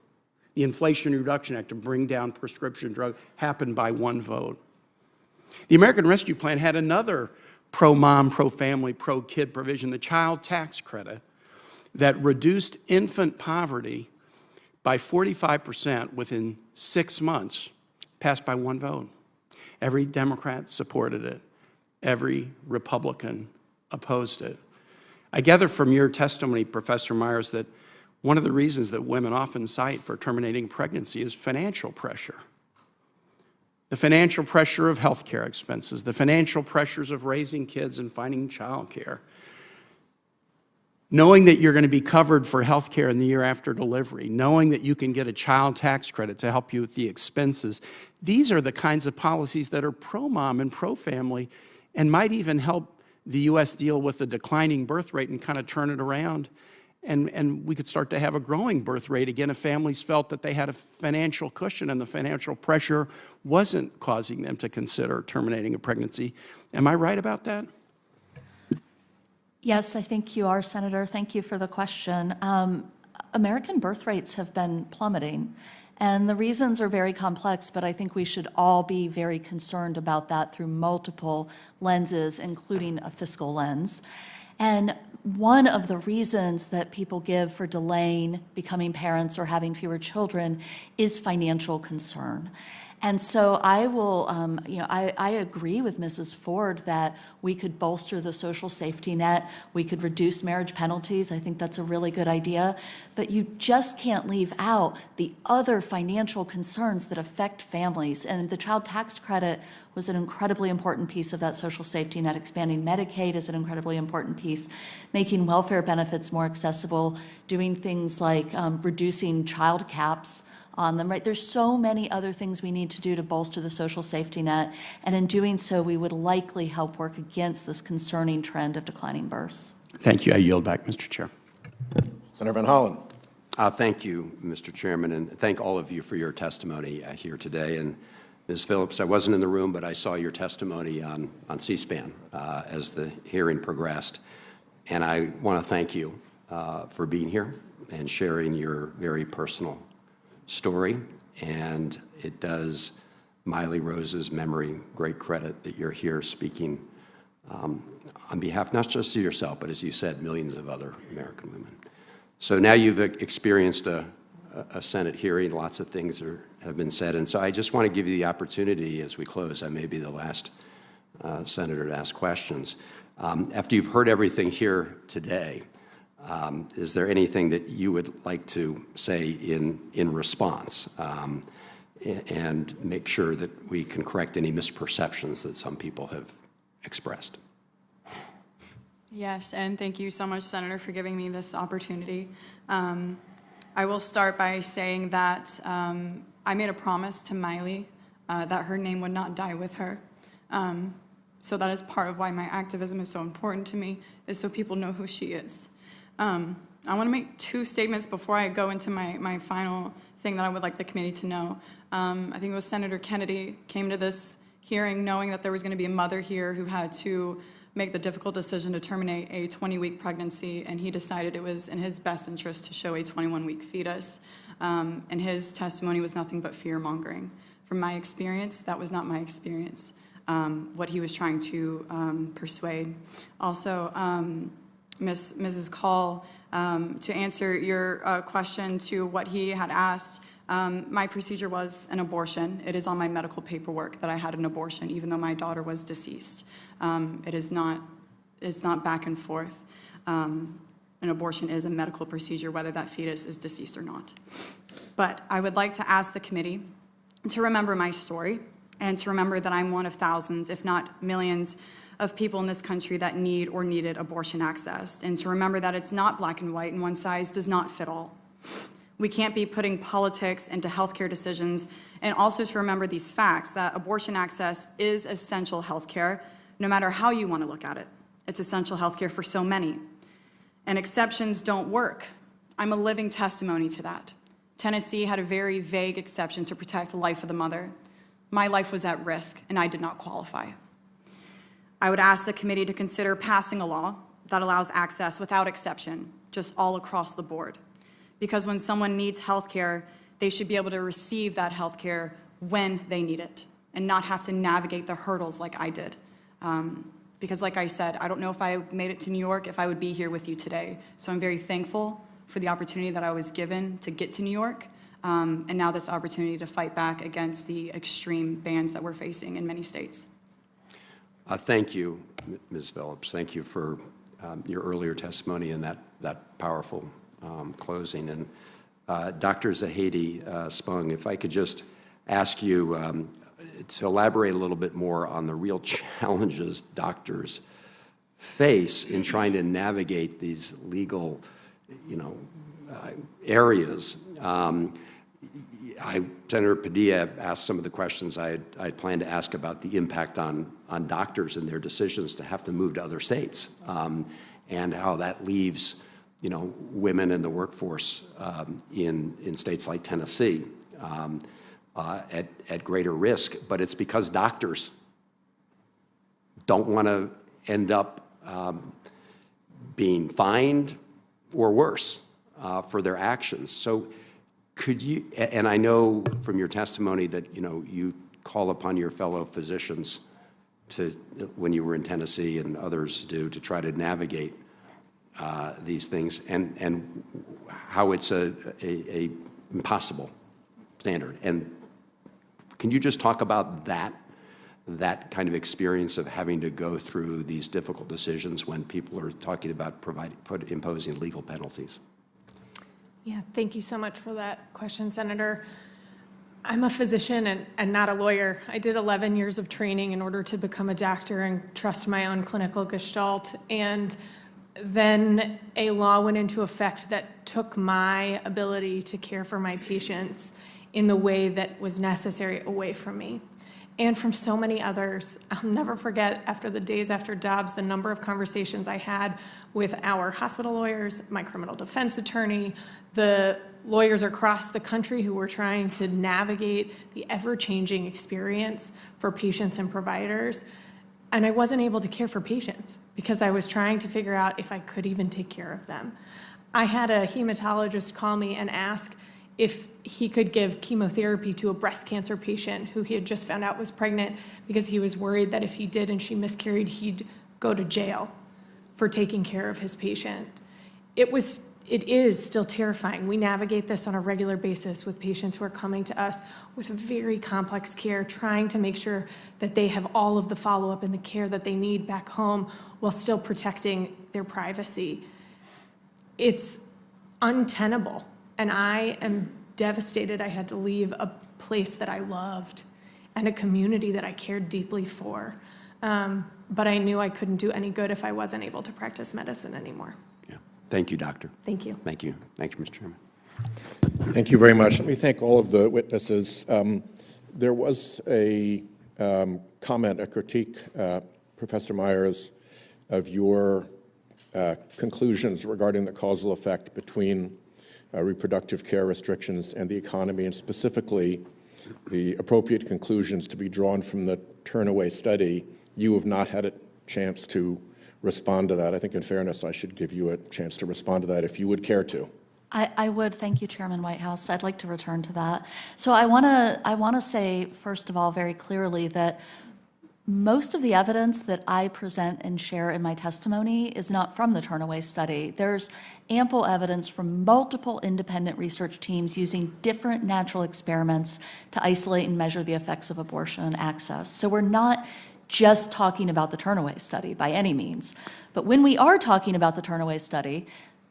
The Inflation Reduction Act to bring down prescription drugs happened by one vote. The American Rescue Plan had another pro-mom, pro-family, pro-kid provision, the child tax credit, that reduced infant poverty by 45% within 6 months, passed by one vote. Every Democrat supported it. Every Republican opposed it. I gather from your testimony, Professor Myers, that one of the reasons that women often cite for terminating pregnancy is financial pressure. The financial pressure of health care expenses, the financial pressures of raising kids and finding child care. Knowing that you're going to be covered for health care in the year after delivery, knowing that you can get a child tax credit to help you with the expenses, these are the kinds of policies that are pro-mom and pro-family and might even help the U.S. deal with the declining birth rate and kind of turn it around. And we could start to have a growing birth rate again if families felt that they had a financial cushion and the financial pressure wasn't causing them to consider terminating a pregnancy. Am I right about that? Yes, I think you are, Senator. Thank you for the question. American birth rates have been plummeting, and the reasons are very complex, but I think we should all be very concerned about that through multiple lenses, including a fiscal lens. And one of the reasons that people give for delaying becoming parents or having fewer children is financial concern. And so I will, I agree with Mrs. Ford that we could bolster the social safety net. We could reduce marriage penalties. I think that's a really good idea. But you just can't leave out the other financial concerns that affect families. And the child tax credit was an incredibly important piece of that social safety net. Expanding Medicaid is an incredibly important piece. Making welfare benefits more accessible, doing things like reducing child caps on them, right? There's so many other things we need to do to bolster the social safety net, and in doing so, we would likely help work against this concerning trend of declining births. Thank you. I yield back, Mr. Chair. Senator Van Hollen. Thank you, Mr. Chairman, and thank all of you for your testimony here today. And Ms. Phillips, I wasn't in the room, but I saw your testimony on C-SPAN as the hearing progressed, and I want to thank you for being here and sharing your very personal story. And it does Miley Rose's memory great credit that you're here speaking on behalf, not just of yourself, but as you said, millions of other American women. So now you've experienced a Senate hearing, lots of things have been said, and so I just want to give you the opportunity as we close. I may be the last senator to ask questions. After you've heard everything here today, is there anything that you would like to say in response and make sure that we can correct any misperceptions that some people have expressed? Yes, and thank you so much, Senator, for giving me this opportunity. I will start by saying that I made a promise to Miley that her name would not die with her. So that is part of why my activism is so important to me, is so people know who she is. I want to make two statements before I go into my final thing that I would like the committee to know. I think it was Senator Kennedy came to this hearing knowing that there was going to be a mother here who had to make the difficult decision to terminate a 20-week pregnancy, and he decided it was in his best interest to show a 21-week fetus. And his testimony was nothing but fear-mongering. From my experience, that was not my experience, what he was trying to persuade. Also, Mrs. Call, to answer your question to what he had asked, my procedure was an abortion. It is on my medical paperwork that I had an abortion, even though my daughter was deceased. It's not back and forth. An abortion is a medical procedure, whether that fetus is deceased or not. But I would like to ask the committee to remember my story and to remember that I'm one of thousands, if not millions, of people in this country that need or needed abortion access, and to remember that it's not black and white and one size does not fit all. We can't be putting politics into healthcare decisions, and also to remember these facts, that abortion access is essential healthcare, no matter how you want to look at it. It's essential healthcare for so many. And exceptions don't work. I'm a living testimony to that. Tennessee had a very vague exception to protect the life of the mother. My life was at risk, and I did not qualify. I would ask the committee to consider passing a law that allows access without exception, just all across the board. Because when someone needs health care, they should be able to receive that health care when they need it and not have to navigate the hurdles like I did. Because like I said, I don't know if I made it to New York, if I would be here with you today. So I'm very thankful for the opportunity that I was given to get to New York, and now this opportunity to fight back against the extreme bans that we're facing in many states. Thank you, Ms. Phillips. Thank you for your earlier testimony and that powerful closing. And Dr. Zahedi Spung, if I could just ask you to elaborate a little bit more on the real challenges doctors face in trying to navigate these legal, areas. Senator Padilla asked some of the questions I had planned to ask about the impact on doctors and their decisions to have to move to other states, and how that leaves women in the workforce in states like Tennessee at greater risk. But it's because doctors don't want to end up being fined or worse for their actions. So could you, and I know from your testimony that you call upon your fellow physicians to, when you were in Tennessee and others do, to try to navigate these things, and how it's a impossible standard. And can you just talk about that kind of experience of having to go through these difficult decisions when people are talking about imposing legal penalties? Yeah, thank you so much for that question, Senator. I'm a physician and not a lawyer. I did 11 years of training in order to become a doctor and trust my own clinical gestalt. And then a law went into effect that took my ability to care for my patients in the way that was necessary away from me and from so many others. I'll never forget, after the days after Dobbs, the number of conversations I had with our hospital lawyers, my criminal defense attorney, the lawyers across the country who were trying to navigate the ever-changing experience for patients and providers. And I wasn't able to care for patients because I was trying to figure out if I could even take care of them. I had a hematologist call me and ask if he could give chemotherapy to a breast cancer patient who he had just found out was pregnant, because he was worried that if he did and she miscarried, he'd go to jail for taking care of his patient. It is still terrifying. We navigate this on a regular basis with patients who are coming to us with very complex care, trying to make sure that they have all of the follow-up and the care that they need back home while still protecting their privacy. It's untenable, and I am devastated I had to leave a place that I loved and a community that I cared deeply for. But I knew I couldn't do any good if I wasn't able to practice medicine anymore. Thank you, Doctor. Thank you. Thank you. Thank you, Mr. Chairman. Thank you very much. Let me thank all of the witnesses. There was a comment, a critique, Professor Myers, of your conclusions regarding the causal effect between reproductive care restrictions and the economy, and specifically the appropriate conclusions to be drawn from the Turnaway study. You have not had a chance to respond to that. I think in fairness, I should give you a chance to respond to that if you would care to. I would. Thank you, Chairman Whitehouse. I'd like to return to that. So I want to say, first of all, very clearly that most of the evidence that I present and share in my testimony is not from the Turnaway study. There's ample evidence from multiple independent research teams using different natural experiments to isolate and measure the effects of abortion access. So we're not just talking about the Turnaway study by any means. But when we are talking about the Turnaway study,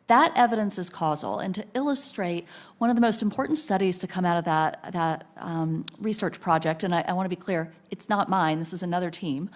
that evidence is causal. And to illustrate, one of the most important studies to come out of that research project, and I want to be clear, it's not mine, this is another team,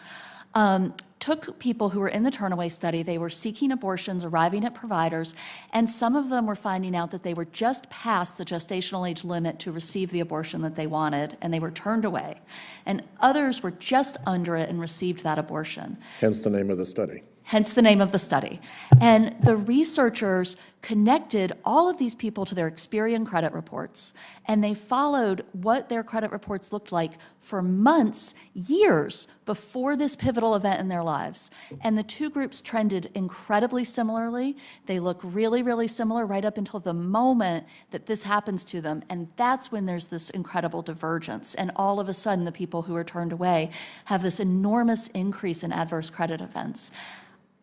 took people who were in the Turnaway study. They were seeking abortions, arriving at providers, and some of them were finding out that they were just past the gestational age limit to receive the abortion that they wanted, and they were turned away. And others were just under it and received that abortion. Hence the name of the study. Hence the name of the study. And the researchers connected all of these people to their Experian credit reports, and they followed what their credit reports looked like for months, years before this pivotal event in their lives. And the two groups trended incredibly similarly. They look really, really similar right up until the moment that this happens to them. And that's when there's this incredible divergence. And all of a sudden, the people who are turned away have this enormous increase in adverse credit events.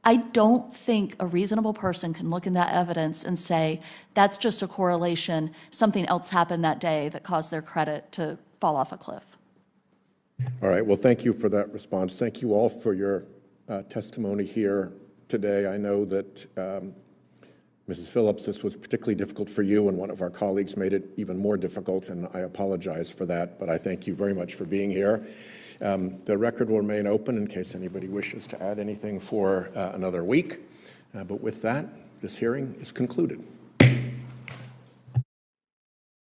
I don't think a reasonable person can look in that evidence and say, that's just a correlation, something else happened that day that caused their credit to fall off a cliff. All right, well, thank you for that response. Thank you all for your testimony here today. I know that Mrs. Phillips, this was particularly difficult for you, and one of our colleagues made it even more difficult, and I apologize for that, but I thank you very much for being here. The record will remain open in case anybody wishes to add anything for another week. But with that, this hearing is concluded.